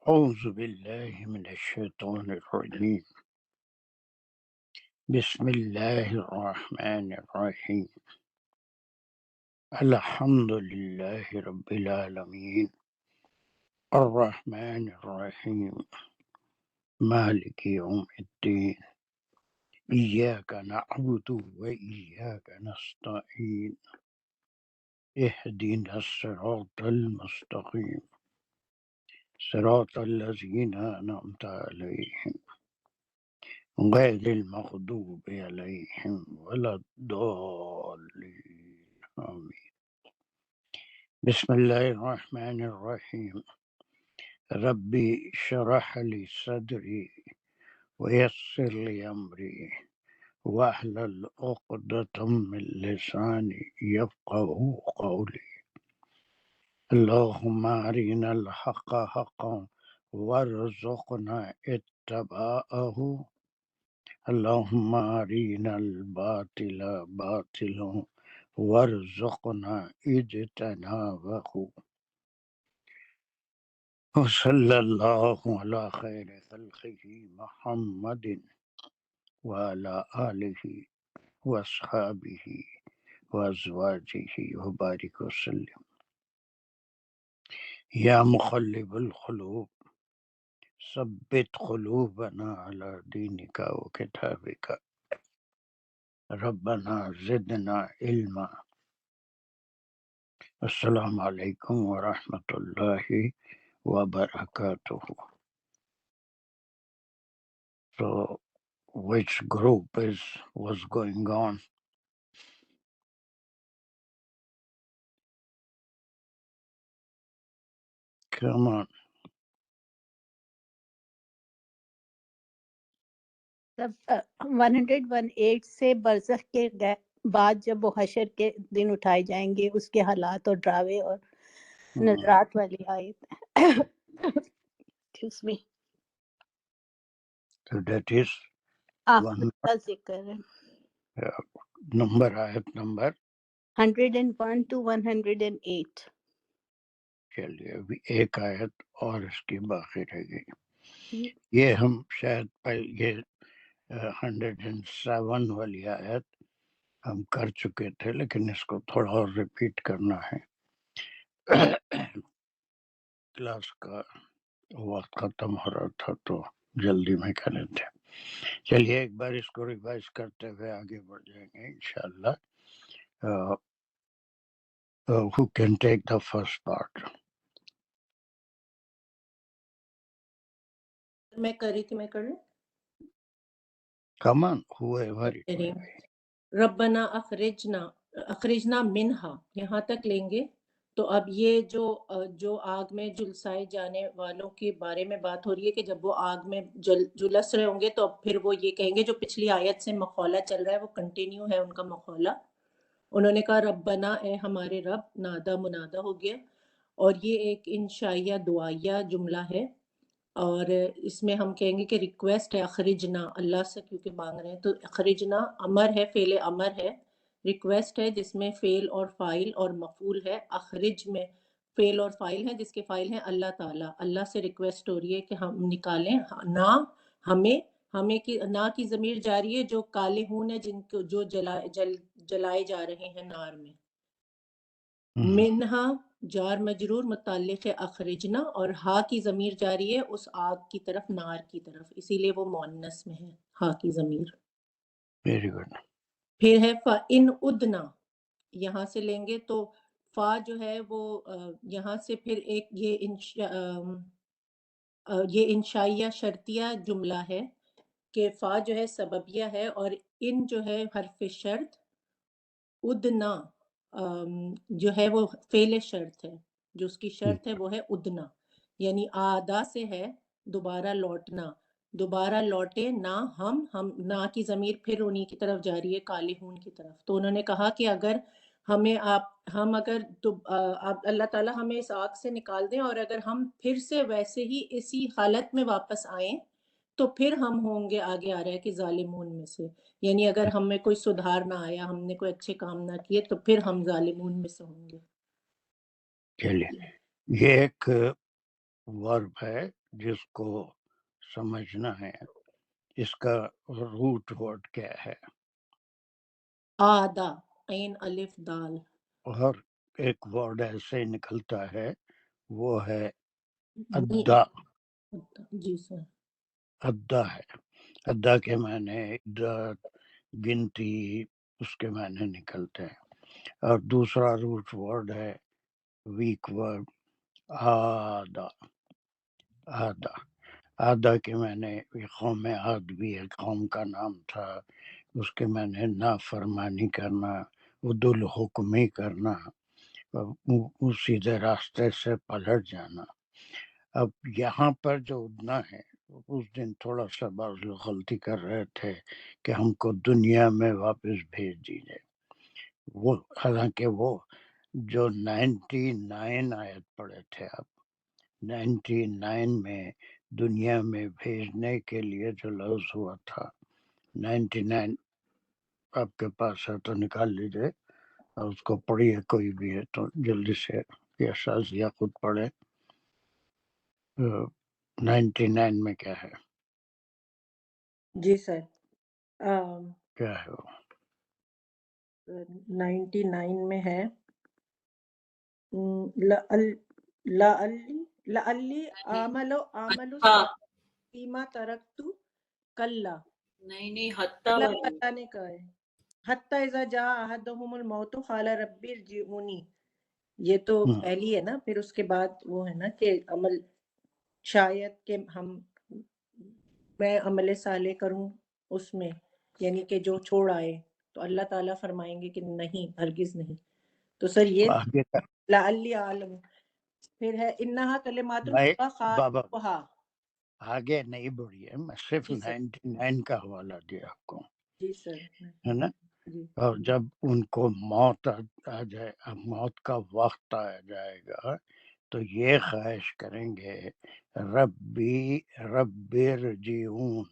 أعوذ بالله من الشيطان الرجيم. بسم الله الرحمن الرحيم. الحمد لله رب العالمين الرحمن الرحيم مالك يوم الدين إياك نعبد وإياك نستعين اهدنا الصراط المستقيم صراط الذين أنعمت عليهم غير المغضوب عليهم ولا الضالين آمين. بسم الله الرحمن الرحيم. ربي شرح لي صدري ويسر لي أمري واحلل عقدة من لساني يفقه قولي. اللهم أرنا الحق حقا وارزقنا اتباعه. اللهم أرنا الباطل باطلا وارزقنا اجتنابه. وصلى الله على خير خلقه محمد وعلى آله وأصحابه وأزواجه وبارك وسلم. يا مقلب القلوب ثبت قلوبنا على دينك وكتابك. ربنا زدنا علما. السلام علیکم ورحمۃ اللہ وبرکاتہ. So, which group was going on? Come on. سب 118 سے برزخ کے بعد جب وہ حشر کے دن اٹھائے جائیں گے، اس کے حالات اور ڈراوے اور نظرات والی آیت. Excuse me. So that is آخرت کا ذکر ہے. نمبر آیت نمبر 101 to 108. چلیے ابھی ایک آیت اور اس کی باقی رہ گئی. یہ ہم شاید یہ 107 والی آیت ہم کر چکے تھے، لیکن اس کو تھوڑا اور ریپیٹ کرنا ہے. کلاس کا وقت ختم ہو رہا تھا تو جلدی میں کر رہے تھے. چلیے ایک بار اس کو ریوائز کرتے ہوئے آگے بڑھ جائیں گے انشاءاللہ. Who can take the first part? میں کر رہی تھی، میں کر لوں. Come on, whoever it may be. ربنا اخرجنا منہا، یہاں تک لیں گے. تو اب یہ جو آگ میں جلسائے جانے والوں کے بارے میں بات ہو رہی ہے کہ جب وہ آگ میں جلس رہے ہوں گے تو اب پھر وہ یہ کہیں گے، جو پچھلی آیت سے مخولہ چل رہا ہے وہ کنٹینیو ہے ان کا مخولہ. انہوں نے کہا ربنا، اے ہمارے رب. نادا منادا ہو گیا، اور یہ ایک انشائیہ دعائیہ جملہ ہے، اور اس میں ہم کہیں گے کہ ریکویسٹ ہے. اخرجنا، اللہ سے کیونکہ مانگ رہے ہیں تو اخرجنا امر ہے، فعل امر ہے. ریکویسٹ ہے جس میں فعل اور فاعل اور مفعول ہے. اخرج میں فعل اور فاعل ہے جس کے فاعل ہیں اللہ تعالیٰ. اللہ سے ریکویسٹ ہو رہی ہے کہ ہم نکالیں نہ ہمیں کی نہ کی ضمیر جاری ہے جو کالے ہون ہے، جن کو جو جلائے جا رہے ہیں نار میں. منہا جار مجرور متعلق ہے اخرجنا، اور ہا کی ضمیر جاری ہے اس آگ کی طرف، نار کی طرف، اسی لیے وہ مؤنث میں ہے ہا کی ضمیر. Very good. پھر ہے فَإِنْ اُدْنَا، یہاں سے لیں گے تو فا جو ہے وہ یہاں سے پھر ایک یہ انشائیہ شرطیہ جملہ ہے کہ فا جو ہے سببیہ ہے، اور ان جو ہے حرف شرط، ادنا جو ہے وہ فعل شرط ہے. جو اس کی شرط ہے وہ ہے ادنا، یعنی آدا سے ہے دوبارہ لوٹنا. دوبارہ لوٹے نہ ہم نہ کی ضمیر پھر انہی کی طرف جاری ہے، کالے ہون کی طرف. تو انہوں نے کہا کہ اگر اللہ تعالیٰ ہمیں اس آگ سے نکال دیں، اور اگر ہم پھر سے ویسے ہی اسی حالت میں واپس آئیں تو پھر ہم ہوں گے، آگے آ رہا ہے کہ ظالمون میں سے، یعنی اگر ہم میں کوئی سدھار نہ آیا، ہم نے کوئی اچھے کام نہ کیے، تو پھر ہم ظالمون میں سے ہوں گے۔ چلیے یہ ایک ورب ہے جس کو سمجھنا ہے، اس کا روٹ ورڈ کیا ہے، آدھا، عین الف دال۔ اور ایک ورڈ ایسے نکلتا ہے وہ ہے نہیں، ادا۔ جی سر۔ ادا ہے، ادا کے معنی عدت، گنتی، اس کے معنی نکلتے ہیں۔ اور دوسرا روٹ ورڈ ہے ویک ورڈ آدھا۔ آدھا آدھا کے معنی قوم عاد بھی ایک قوم کا نام تھا، اس کے معنی نافرمانی کرنا، عدل حکمی کرنا، سیدھے راستے سے پلٹ جانا۔ اب یہاں پر جو ادنا ہے، اس دن تھوڑا سا بعض لوگ غلطی کر رہے تھے کہ ہم کو دنیا میں واپس بھیج دیجئے، وہ حالانکہ وہ جو 99 آیت پڑھے تھے آپ، 99 میں دنیا میں بھیجنے کے لیے جو لفظ ہوا تھا، 99 آپ کے پاس ہے تو نکال لیجئے اور اس کو پڑھیے، کوئی بھی ہے تو جلدی سے، یا شازیہ خود پڑھے۔ 99 میں کیا ہے؟ جی سر، کیا ہے وہ؟ 99 میں ہے لعلی آملو حتیٰ، فیما ترکتو کلا، نہیں حتیٰ اللہ والی، تعالیٰ نے کہا ہے حتی اذا جاء احدهم الموت قال رب ارجعونی، یہ تو پہلی ہے نا، پھر اس کے بعد وہ ہے نا کہ عمل، شاید کہ میں عمل صالح کروں اس میں، یعنی کہ جو چھوڑ آئے، تو اللہ تعالیٰ فرمائیں گے کہ نہیں، ہرگز نہیں۔ تو سر یہ آگے کا لعلی عالم، پھر ہے انہا کلمات بھائی بابا خالقہا۔ آگے نہیں بڑھیے، میں صرف جی سر، 99 کا حوالہ دیا آپ کو، جی سر، ہے نا؟ جی اور جب ان کو موت آ جائے، موت کا وقت آ جائے گا تو یہ خواہش کریں گے ربی رب ارجعون،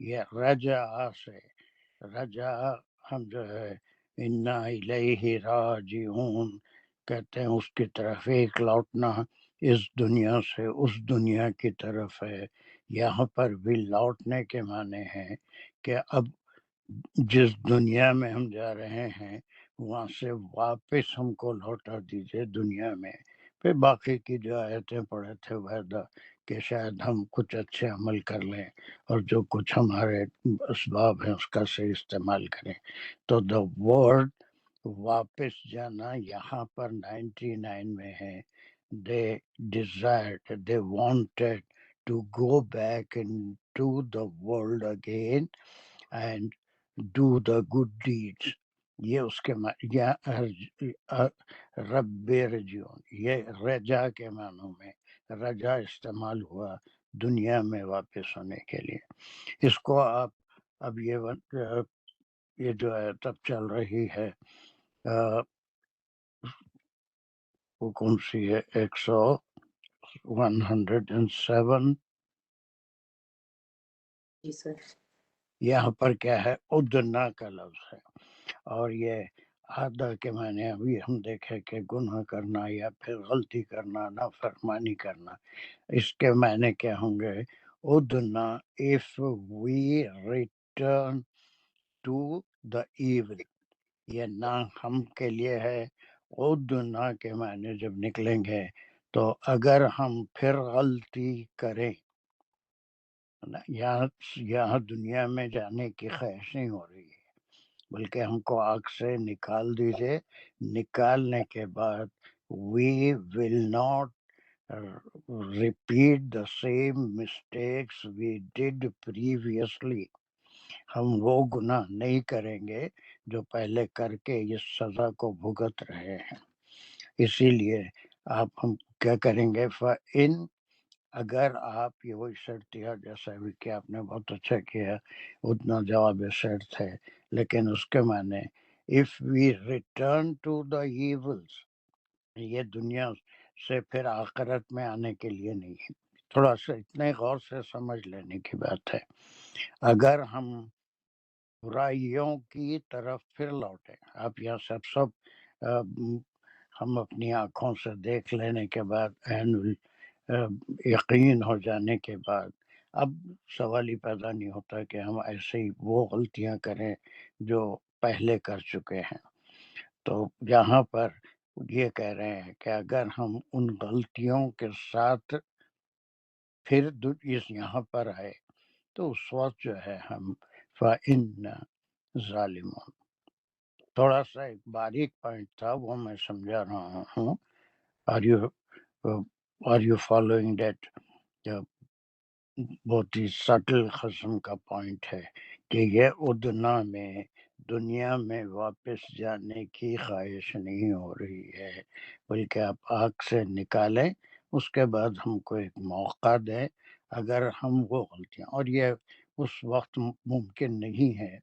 یہ رجع سے، رجع ہم جو ہے انا الیہ راجعون کہتے ہیں، اس کی طرف ایک لوٹنا اس دنیا سے اس دنیا کی طرف ہے۔ یہاں پر بھی لوٹنے کے معنی ہیں کہ اب جس دنیا میں ہم جا رہے ہیں وہاں سے واپس ہم کو لوٹا دیجئے دنیا میں۔ پھر باقی کی جو آیتیں پڑھے تھے وعدہ کہ شاید ہم کچھ اچھے عمل کر لیں اور جو کچھ ہمارے اسباب ہیں اس کا صحیح استعمال کریں۔ تو دا ورڈ واپس جانا یہاں پر 99 میں ہے، they desired, they wanted to go back into the world again and do the good deeds۔ یہ اس کے رب رجعون، یہ رجا کے معنوں میں رجا استعمال ہوا دنیا میں واپس ہونے کے لیے۔ اس کو آپ اب یہ جو ہے تب چل رہی ہے، وہ کون سی ہے، 107۔ جی سر، یہاں پر کیا ہے، ادنا کا لفظ ہے، اور یہ آدھا کے معنی ابھی ہم دیکھے کہ گناہ کرنا یا پھر غلطی کرنا، نافرمانی کرنا۔ اس کے معنی کیا ہوں گے، ادنا if we return to the evil، یہ نہ ہم کے لیے ہے۔ ادنا کے معنی جب نکلیں گے تو اگر ہم پھر غلطی کریں، یہاں دنیا میں جانے کی خواہش نہیں ہو رہی ہے، بلکہ ہم کو آگ سے نکال دیجئے، نکالنے کے بعد we will not repeat the same mistakes we did previously۔ ہم وہ گناہ نہیں کریں گے جو پہلے کر کے اس سزا کو بھگت رہے ہیں۔ اسی لیے آپ ہم کیا کریں گے، فَإِن، اگر آپ یہ وہی شرطیہ جیسا بھی کہ آپ نے بہت اچھا کیا، اتنا جواب شرط ہے، لیکن اس کے معنی if we return to the evils، یہ دنیا سے پھر آخرت میں آنے کے لیے نہیں ہے، تھوڑا سا اتنے غور سے سمجھ لینے کی بات ہے. اگر ہم برائیوں کی طرف پھر لوٹیں، آپ یہاں سب ہم اپنی آنکھوں سے دیکھ لینے کے بعد یقین ہو جانے کے بعد اب سوال ہی پیدا نہیں ہوتا کہ ہم ایسے ہی وہ غلطیاں کریں جو پہلے کر چکے ہیں. تو یہاں پر یہ کہہ رہے ہیں کہ اگر ہم ان غلطیوں کے ساتھ پھر اس یہاں پر آئے تو اس وقت جو ہے ہم فَإِنَّ ظالمون. تھوڑا سا ایک باریک پوائنٹ تھا وہ میں سمجھا رہا ہوں. Are you following that? بہت ہی سٹل قسم کا پوائنٹ ہے کہ یہ ادنا میں دنیا میں واپس جانے کی خواہش نہیں ہو رہی ہے، بلکہ آپ آگ سے نکالیں، اس کے بعد ہم کو ایک موقع دیں اگر ہم وہ غلطیاں، اور یہ اس وقت ممکن نہیں ہے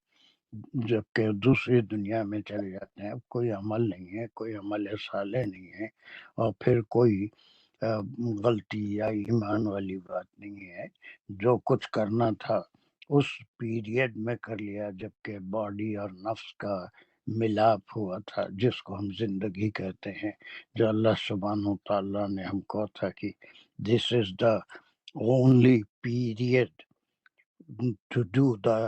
جبکہ دوسری دنیا میں چلے جاتے ہیں، کوئی عمل نہیں ہے، کوئی عمل صالح نہیں ہے، اور پھر کوئی غلطی یا ایمان والی بات نہیں ہے. جو کچھ کرنا تھا اس پیریڈ میں کر لیا جبکہ باڈی اور نفس کا ملاپ ہوا تھا، جس کو ہم زندگی کہتے ہیں، جو اللہ سبحانہ و تعالیٰ نے ہم کو تھا کہ this is the only period to do the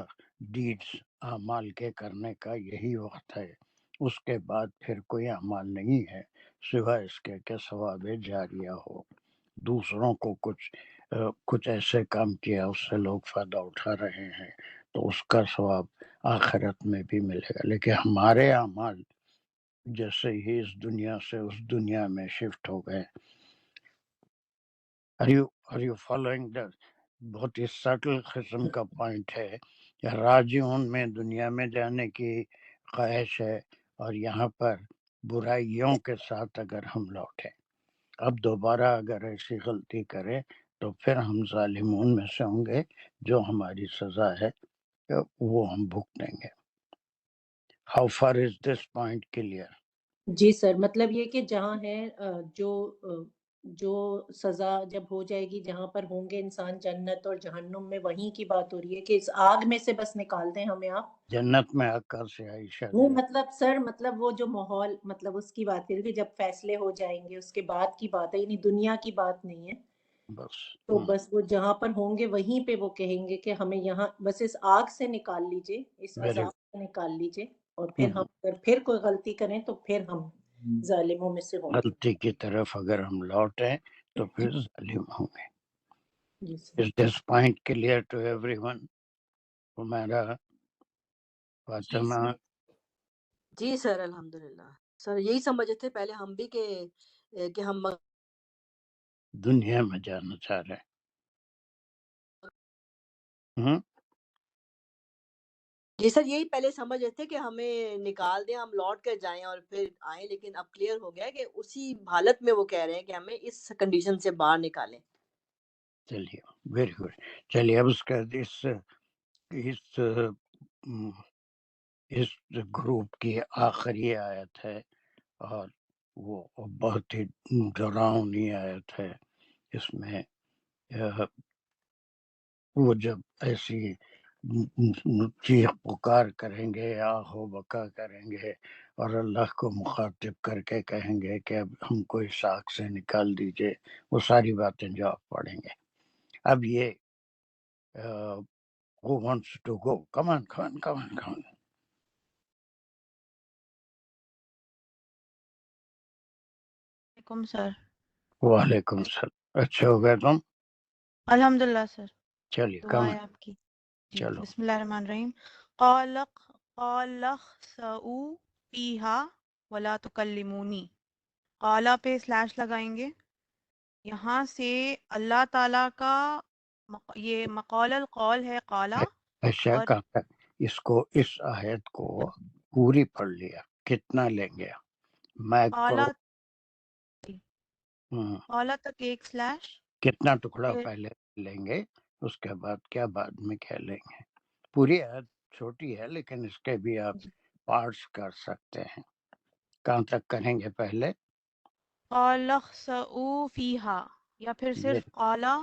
deeds, اعمال کے کرنے کا یہی وقت ہے. اس کے بعد پھر کوئی اعمال نہیں ہے سوائے اس کے کہ ثواب جاریہ ہو. دوسروں کو کچھ ایسے کام کیا اس سے لوگ فائدہ اٹھا رہے ہیں تو اس کا ثواب آخرت میں بھی ملے گا. لیکن ہمارے اعمال جیسے ہی اس دنیا سے اس دنیا میں شفٹ ہو گئے. Are you following that؟ بہت ہی سٹل قسم کا پوائنٹ ہے کہ راجعون میں دنیا میں جانے کی خواہش ہے، اور یہاں پر برائیوں کے ساتھ اگر ہم لوٹیں، اب دوبارہ اگر ایسی غلطی کریں تو پھر ہم ظالمون میں سے ہوں گے، جو ہماری سزا ہے وہ ہم بھگتیں گے. How far is this point clear؟ جی سر، مطلب یہ کہ جہاں ہے جو سزا جب ہو جائے گی، جہاں پر ہوں گے انسان جنت اور جہنم میں، وہیں کی بات ہو رہی ہے کہ اس آگ میں سے بس نکال دیں ہمیں آپ. جنت میں آکر سے عائشہ نہیں نے مطلب سر، مطلب وہ جو ماحول، مطلب اس کی بات ہے کہ جب فیصلے ہو جائیں گے اس کے بعد کی بات ہے، یعنی دنیا کی بات نہیں ہے. بس تو بس وہ جہاں پر ہوں گے وہیں پہ وہ کہیں گے کہ ہمیں یہاں بس اس آگ سے نکال لیجئے، اس ویری عذاب سے نکال لیجئے، اور پھر ہم اگر پھر کوئی غلطی کریں تو پھر ہم ظالموں میں سے ہوں گے. غلطی کی طرف اگر ہم لوٹیں تو پھر ظالم ہوں گے. جی سر. Is this point clear to everyone؟ ہمارا فاطمہ جی سر، الحمدللہ. سر یہی سمجھے تھے پہلے ہم بھی کہ ہم دنیا میں جانا چاہ رہے ہیں. جی سر یہی پہلے سمجھ رہے تھے کہ ہمیں نکال دیں، ہم لوٹ کر جائیں اور پھر آئیں، لیکن اب کلیئر ہو گیا کہ اسی حالت میں وہ کہہ رہے ہیں کہ ہمیں اس کنڈیشن سے باہر نکالیں. چلیے ویری گڈ. چلیے اب اس کا اس گروپ کی آخری آیت ہے، اور وہ بہت ہی ڈراؤنی آیت ہے. اس میں وہ جب ایسی چیخ پکار کریں گے، آہو بکا کریں گے، اور اللہ کو مخاطب کر کے کہیں گے کہ اب ہم کو اس آگ سے نکال دیجئے، وہ ساری باتیں جو آپ پڑھیں گے. اب یہ who wants to go؟ come on. وعلیکم سر. وعلیکم السلام. اچھے ہو گئے تم؟ الحمدللہ سر، چلیے دعا کم ہے آپ کی. جی چلو. بسم اللہ الرحمن الرحیم. قال اخسئوا فیہا ولا تکلمونی. قالا پہ سلیش لگائیں گے. یہاں سے اللہ تعالیٰ کا یہ مقال القول ہے قالا. اچھا اور کہا اس کو، اس آیت کو پوری پڑھ لیا، کتنا لیں گے؟ میک قالا پڑھو. قالا تک ایک سلیش. کتنا ٹکڑا پھر پہلے لیں گے، اس کے بعد کیا بعد میں کیا لیں گے؟ پوری آیت چھوٹی ہے لیکن اس کے بھی آپ پارٹس کر سکتے ہیں. کہاں تک کریں گے پہلے؟ قال اخسئوا فیہا، یا پھر صرف قالا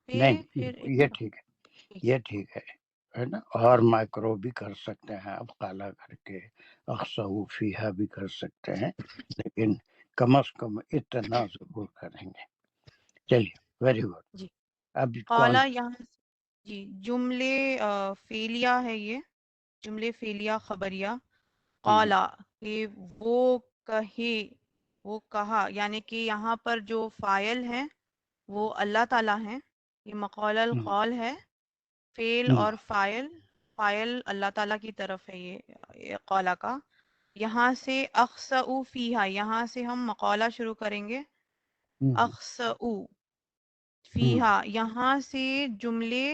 پہ نہیں پھر یہ ٹھیک ہے، یہ ٹھیک ہے نا. اور مائکرو بھی کر سکتے ہیں آپ کالا کر کے، اخسو فیہا بھی کر سکتے ہیں، لیکن کم از کم اتنا ضرور کریں گے. چلیے ویری گڈ. جی اب کون قالا یہاں سے جی جملے فعلیہ ہے، یہ جملے فعلیہ خبریہ. قالا کہ وہ کہے، وہ کہا، یعنی کہ یہاں پر جو فاعل ہیں وہ اللہ تعالیٰ ہیں. یہ مقول القول ہے، فعل اور فاعل اللہ تعالیٰ کی طرف ہے یہ قالا کا. یہاں سے اخسؤ فیہا، یہاں سے ہم مقولہ شروع کریں گے. اخسؤ فیہا، یہاں سے جملے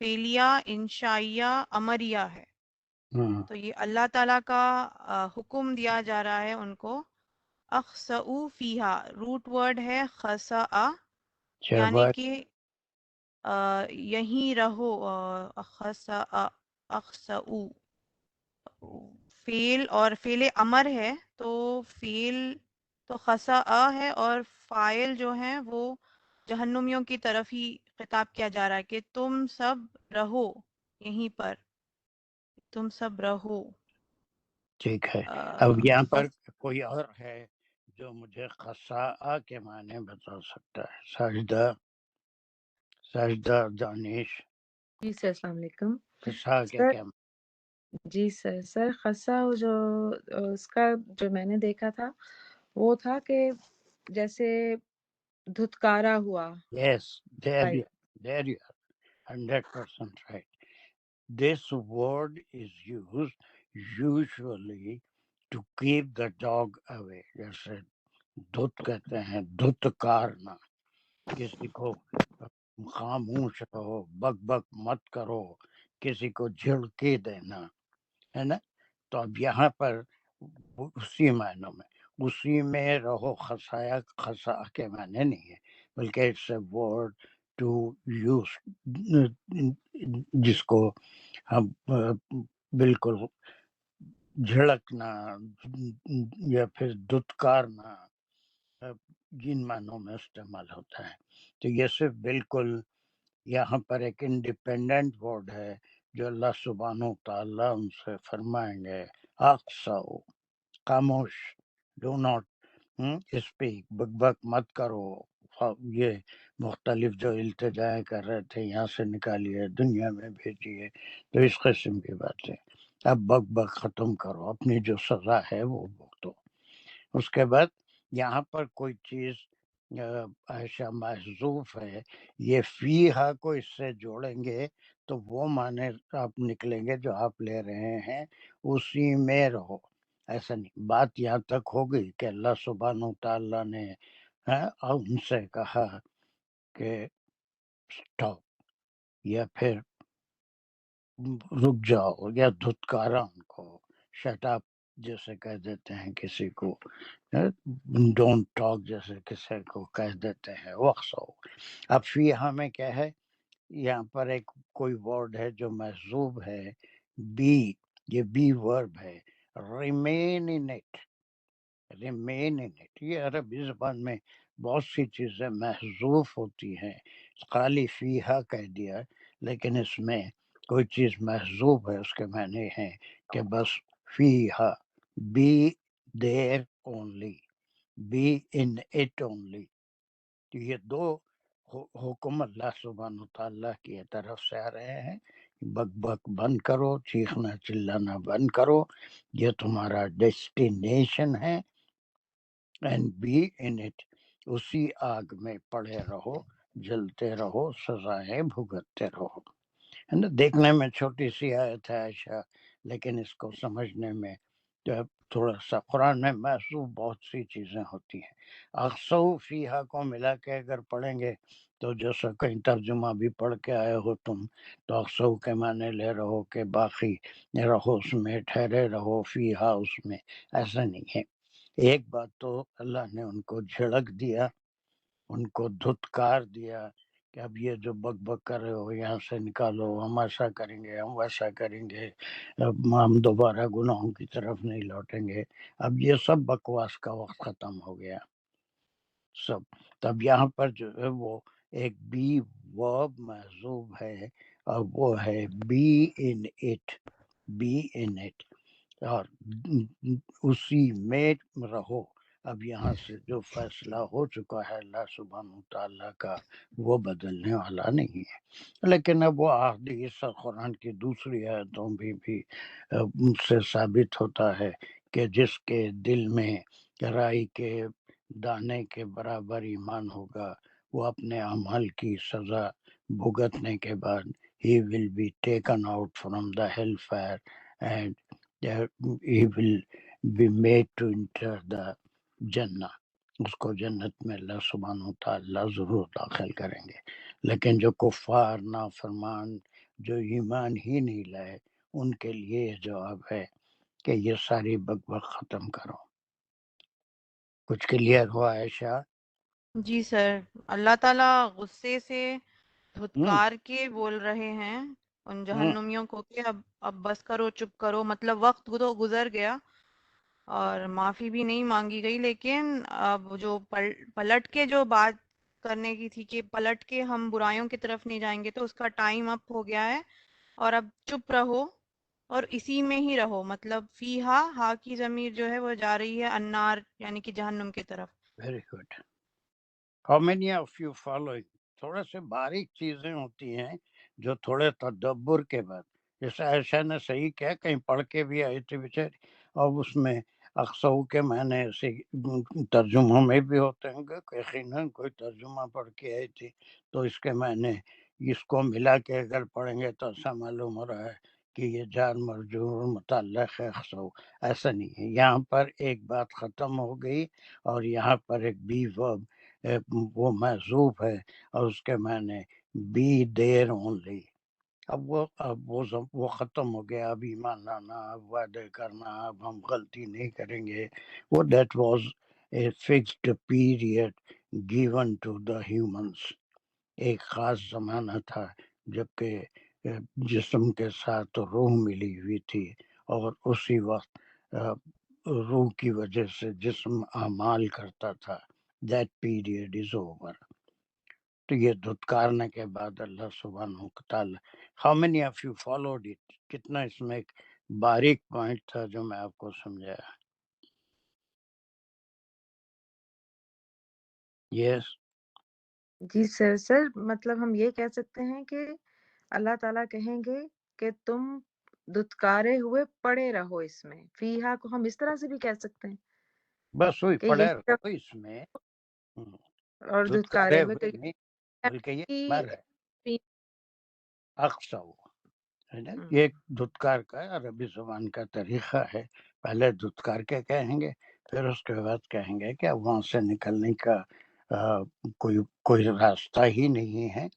فعلیہ انشائیہ امریہ ہے. تو یہ اللہ تعالیٰ کا حکم دیا جا رہا ہے ان کو. اخسؤ فیہا روٹ ورڈ ہے خسأ، یعنی کہ یہیں رہو. خسأ اخسؤ فعل اور فعل امر ہے، تو فعل تو خسأ ہے اور فاعل جو ہیں وہ جہنمیوں کی طرف ہی خطاب کیا جا رہا ہے کہ تم سب رہو یہیں پر، تم سب رہو. ٹھیک ہے. اب یہاں پر کوئی اور ہے جو مجھے خساء کے معنی بتا سکتا ہے؟ سجدہ دانش. جی سر السلام علیکم. خساء کے سر کیا جی سر خسا جو اس کا جو میں نے دیکھا تھا وہ تھا کہ جیسے دھتکارا ہوا. Yes, there Right. you are 100% right. This word is used usually to keep the dog away. جیسے دھت کہتے ہیں، دھتکارنا، کسی کو خاموش رہو، بک بک مت کرو، کسی کو جھڑکی دینا، ہے نا. تو اب یہاں پر اسی معنوں میں، اسی میں رہو. خسا کے معنی نہیں ہے، بلکہ it's a word to use, جس کو ہم بالکل جھڑکنا یا پھر دھتکارنا، جن معنوں میں استعمال ہوتا ہے. تو یہ صرف بالکل یہاں پر ایک انڈیپینڈنٹ ورڈ ہے جو اللہ سبحانہ و تعالیٰ ان سے فرمائیں گے اقصاؤ، خاموش، ڈو ناٹ اسپیک، بک بک مت کرو. یہ مختلف جو التجائیں کر رہے تھے یہاں سے نکالیے، دنیا میں بھیجیے، تو اس قسم کی باتیں. اب بک بک ختم کرو، اپنی جو سزا ہے وہ بھگتو. اس کے بعد یہاں پر کوئی چیز عائشہ محذوف ہے، یہ فیہا کو اس سے جوڑیں گے تو وہ معنی آپ نکلیں گے جو آپ لے رہے ہیں، اسی میں رہو. ایسا نہیں. بات یہاں تک ہو گئی کہ اللہ سبحانہ و تعالیٰ نے ان سے کہا کہ اسٹاپ، یا پھر رک جاؤ، یا دھتکارا ان کو، شٹ اپ جیسے کہہ دیتے ہیں کسی کو، ڈونٹ ٹاک جیسے کسی کو کہہ دیتے ہیں، وقسو. اب فیہا میں کیا ہے، یہاں پر ایک کوئی ورڈ ہے جو محذوب ہے، بی، یہ بی ورب ہے. Remain in it, remain in it. یہ عربی زبان میں بہت سی چیزیں محذوف ہوتی ہیں، خالی فیہا کہہ دیا، لیکن اس میں کوئی چیز محذوب ہے، اس کے معنی ہیں کہ بس فیہا، be there only, be in it only. تو یہ دو حکم اللہ سبحانہ تعالیٰ کی طرف سے آ رہے ہیں. بک بک بند کرو، چیخنا چلانا بند کرو، یہ تمہارا ڈیسٹینیشن ہے. اینڈ بی ان اٹ، اسی آگ میں پڑے رہو، جلتے رہو، سزائیں بھگتتے رہو. دیکھنے میں چھوٹی سی آیت ہے عائشہ، لیکن اس کو سمجھنے میں تھوڑا سا، قرآن میں محسوس بہت سی چیزیں ہوتی ہیں. اقصو فیہا کو ملا کے اگر پڑھیں گے تو جیسا کہیں ترجمہ بھی پڑھ کے آئے ہو تم، تو اقصو کے معنی لے رہو کہ باقی رہو اس میں، ٹھہرے رہو فیہا اس میں. ایسا نہیں ہے. ایک بات تو اللہ نے ان کو جھڑک دیا، ان کو دھتکار دیا کہ اب یہ جو بک بک کر رہے ہو یہاں سے نکالو، ہم ایسا کریں گے، ہم ویسا کریں گے، اب ہم دوبارہ گناہوں کی طرف نہیں لوٹیں گے. اب یہ سب بکواس کا وقت ختم ہو گیا سب. تب یہاں پر جو ہے وہ ایک بی ورب محذوب ہے اور وہ ہے بی ان اٹ، اور اسی میں رہو۔ اب یہاں سے جو فیصلہ ہو چکا ہے اللہ سبحانہ تعالیٰ کا وہ بدلنے والا نہیں ہے، لیکن اب وہ احادیث اور قرآن کی دوسری آیتوں بھی سے ثابت ہوتا ہے کہ جس کے دل میں رائی کے دانے کے برابر ایمان ہوگا وہ اپنے اعمال کی سزا بھگتنے کے بعد he will be taken out from the hellfire and he will be made to enter the جنہ، اس کو جنت میں اللہ سبحانہ تعالیٰ ضرور داخل کریں گے۔ لیکن جو کفار نافرمان جو ایمان ہی نہیں لائے ان کے لیے یہ جواب ہے کہ یہ ساری بک ختم کرو۔ کچھ کلیئر ہوا عائشہ؟ جی سر، اللہ تعالیٰ غصے سے ہوں دھتکار کے بول رہے ہیں ان ہوں جہنمیوں کو کہ اب بس کرو، چپ کرو، مطلب وقت تو گزر گیا اور معافی بھی نہیں مانگی گئی، لیکن اب جو پلٹ کے جو بات کرنے کی تھی کہ پلٹ کے ہم برائیوں کی طرف نہیں جائیں گے، تو اس کا ٹائم اپ ہو گیا ہے، اور اب چپ رہو اور اسی میں ہی رہو، مطلب فی ہا کی ضمیر جو ہے وہ جا رہی ہے انار یعنی کہ جہنم کی طرف۔ Very good. How many of you following؟ تھوڑے سے باریک چیزیں ہوتی ہیں جو تھوڑے تدبر کے بعد، جیسے عائشہ نے صحیح کیا، کہیں پڑھ کے بھی آئی تھی بیچاری، اور اس میں اقصو کے معنی ایسے ترجمہ میں بھی ہوتے ہیں کہ یقیناً کوئی ترجمہ پڑھ کے آئی تھی تو اس کے معنی اس کو ملا کے اگر پڑھیں گے تو ایسا معلوم ہو رہا ہے کہ یہ جار مرجور متعلق ہے اقصو۔ ایسا نہیں ہے، یہاں پر ایک بات ختم ہو گئی اور یہاں پر ایک بی ورب وہ محذوب ہے اور اس کے معنی بی دیر اونلی۔ اب وہ ختم ہو گیا، اب ایمان لانا، اب وعدے کرنا، اب ہم غلطی نہیں کریں گے، وہ that was a fixed period given to the humans. ایک خاص زمانہ تھا جبکہ جسم کے ساتھ روح ملی ہوئی تھی، اور اسی وقت روح کی وجہ سے جسم اعمال کرتا تھا۔ That period is over۔ تو یہ دھتکارنے کے بعد اللہ سبحانہ تعالی، how many of you followed it؟ کتنا اس میں ایک باریک پوائنٹ تھا جو میں آپ کو سمجھایا۔ یس جی سر مطلب ہم یہ کہہ سکتے ہیں کہ اللہ تعالیٰ کہیں گے کہ تم دھتکارے ہوئے پڑے رہو اس میں، فیہا کو ہم اس طرح سے بھی کہہ سکتے ہیں بس وہی کہ پڑے یہی رہو اس میں، اور دھتکارے دھتکارے ہوئے ہوئے نہیں بلکہ یہ کہ مر ہے اقصا ہے نا۔ ہم، یہ ایک دھتکار کا عربی زبان کا طریقہ ہے، پہلے دھتکار کے کہیں گے پھر اس کے بعد کہیں گے کہ اب وہاں سے نکلنے کا کوئی راستہ ہی نہیں ہے،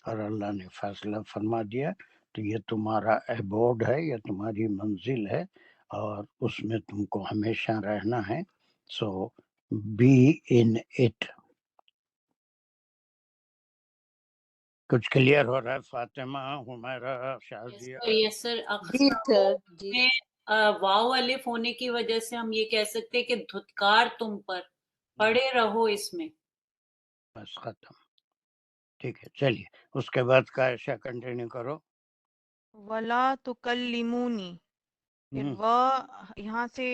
اور اللہ نے فیصلہ فرما دیا تو یہ تمہارا ایبورڈ ہے، یہ تمہاری منزل ہے اور اس میں تم کو ہمیشہ رہنا ہے۔ سو بی ان اٹ۔ کچھ کلیئر ہو رہا ہے فاطمہ، حمیرہ، شازیہ؟ یس سر، جی سر جی میں واو الف ہونے کی وجہ سے ہم یہ کہہ سکتے ہیں کہ دھتکار تم پر، پڑے رہو اس میں۔ بس ختم، ٹھیک ہے چلیے اس کے بعد کا عائشہ کنٹینیو کرو۔ ولا تکلمونی، پھر ہوں، وہ یہاں سے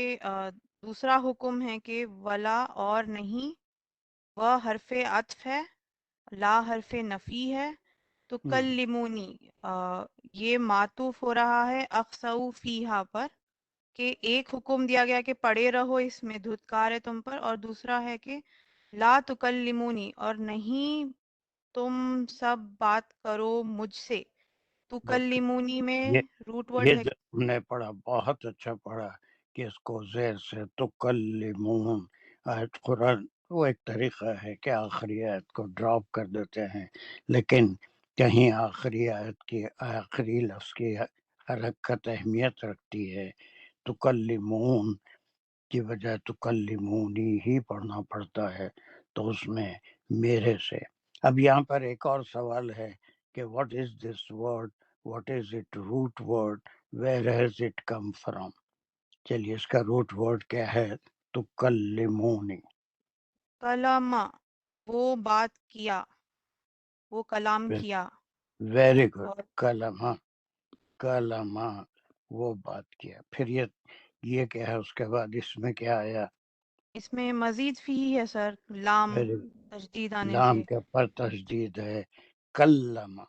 دوسرا حکم ہے کہ ولا اور نہیں، وہ حرف عطف ہے، لا حرف نفی ہے، تو ہوں، کلمونی یہ معطوف ہو رہا ہے اقصو فیہا پر، کہ ایک حکم دیا گیا کہ پڑے رہو اس میں، دھتکار ہے تم پر، اور دوسرا ہے کہ لا تکلمونی اور نہیں تم سب بات کرو مجھ سے۔ گڈ۔ تکلمونی میں یہ روٹ ورڈ یہ ہے جو ہم نے پڑھا بہت اچھا پڑھا کہ اس کو زیر سے تکلمون آیت قرآن، وہ ایک طریقہ ہے کہ آخری آیت کو ڈراپ کر دیتے ہیں، لیکن کہیں آخری آیت کی آخری لفظ کی حرکت اہمیت رکھتی ہے۔ تکلمون کی بجائے تکلمونی ہی پڑھنا پڑتا ہے، تو اس میں میرے سے۔ اب یہاں پر ایک اور سوال ہے کہ what is this word, what is it root word, where has it come from? چلیے اس کا روٹ ورڈ کیا ہے؟ تکلمونی۔ کلمہ وہ بات کیا، وہ کلام کیا ویری گڈ. اور کلمہ کلمہ وہ بات کیا. پھر یہ کیا ہے اس کے بعد اس میں کیا آیا؟ اس میں مزید فی ہے سر، لام تشدید آنے لام سے. کے پر تشدید ہے. کلمہ.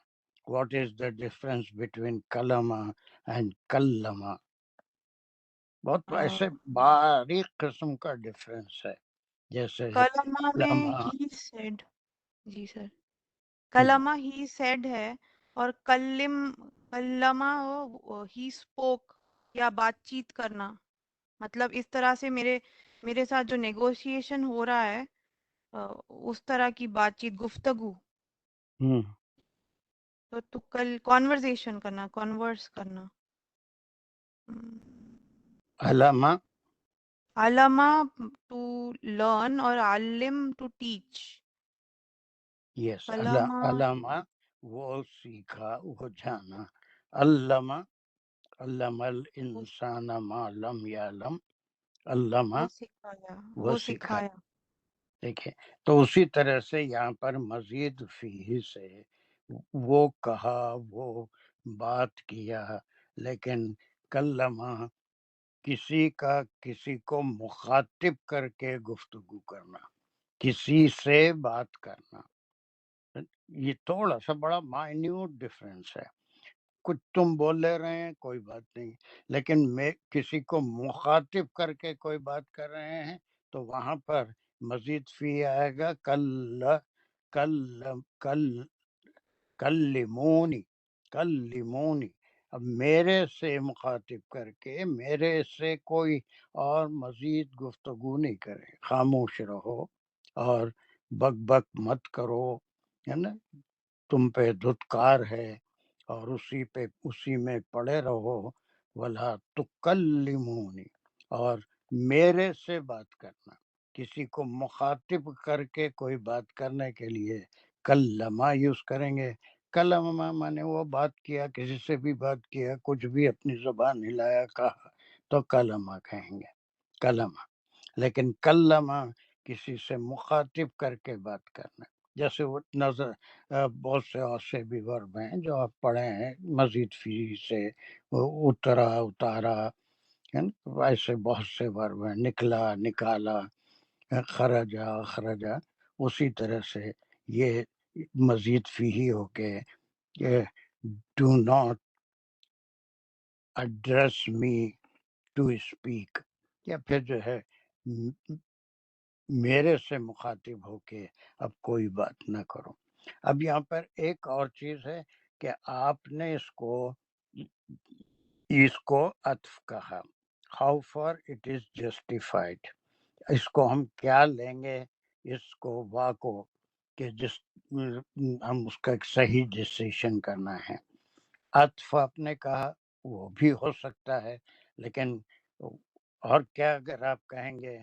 What is the difference between کلمہ اینڈ کلمہ؟ بہت ایسے باریک قسم کا ڈفرنس ہے. جیسے کلمہ میں لمہ ہی سیڈ، جی سر، کلمہ ہی سیڈ ہے، اور کلمہ ہی اسپوک یا بات چیت کرنا. مطلب اس طرح سے میرے ساتھ جو نیگوشیشن ہو رہا ہے اس طرح کی بات چیت، گفتگو. تو کل کانورزیشن کرنا، کانورس کرنا. علامہ علامہ ٹو لرن اور علم ٹو ٹیچ. یس علامہ علامہ وہ سیکھا وہ جانا. علامہ علم الانسان ما لم یعلم. علامہ وہ سکھایا، وہ وہ سکھا. سکھایا. دیکھیں تو اسی طرح سے یہاں پر مزید فیہ سے وہ کہا وہ بات کیا. لیکن کلمہ کسی کا کسی کو مخاطب کر کے گفتگو کرنا، کسی سے بات کرنا. یہ تھوڑا سا بڑا مائنیوٹ ڈفرینس ہے. کچھ تم بول لے رہے ہیں کوئی بات نہیں، لیکن میں کسی کو مخاطب کر کے کوئی بات کر رہے ہیں تو وہاں پر مزید فی آئے گا. کلمونی کلمونی. اب میرے سے مخاطب کر کے میرے سے کوئی اور مزید گفتگو نہیں کرے. خاموش رہو اور بک بک مت کرو، ہے نا. تم پہ دھتکار ہے اور اسی میں پڑے رہو. ولا تکلمونی، اور میرے سے بات کرنا. کسی کو مخاطب کر کے کوئی بات کرنے کے لیے کلمہ یوز کریں گے. کلمہ مانے وہ بات کیا، کسی سے بھی بات کیا، کچھ بھی اپنی زبان ہلایا کہا تو کلمہ کہیں گے، کلمہ. لیکن کلمہ کسی سے مخاطب کر کے بات کرنا. جیسے وہ نظر بہت سے اور سے بھی ورب ہیں جو آپ پڑھے ہیں مزید فی سے، اترا اتارا، ایسے بہت سے ورب ہیں. نکلا نکالا، خرجا اخرجا. اسی طرح سے یہ مزید فی ہی ہو کے do not address me to speak, یا پھر جو ہے میرے سے مخاطب ہو کے اب کوئی بات نہ کرو. اب یہاں پر ایک اور چیز ہے کہ آپ نے اس کو عطف کہا. How far it is justified. اس کو ہم کیا لیں گے، اس کو وا کو، کہ جس ہم اس کا ایک صحیح ڈیسیشن کرنا ہے. عطف آپ نے کہا وہ بھی ہو سکتا ہے، لیکن اور کیا اگر آپ کہیں گے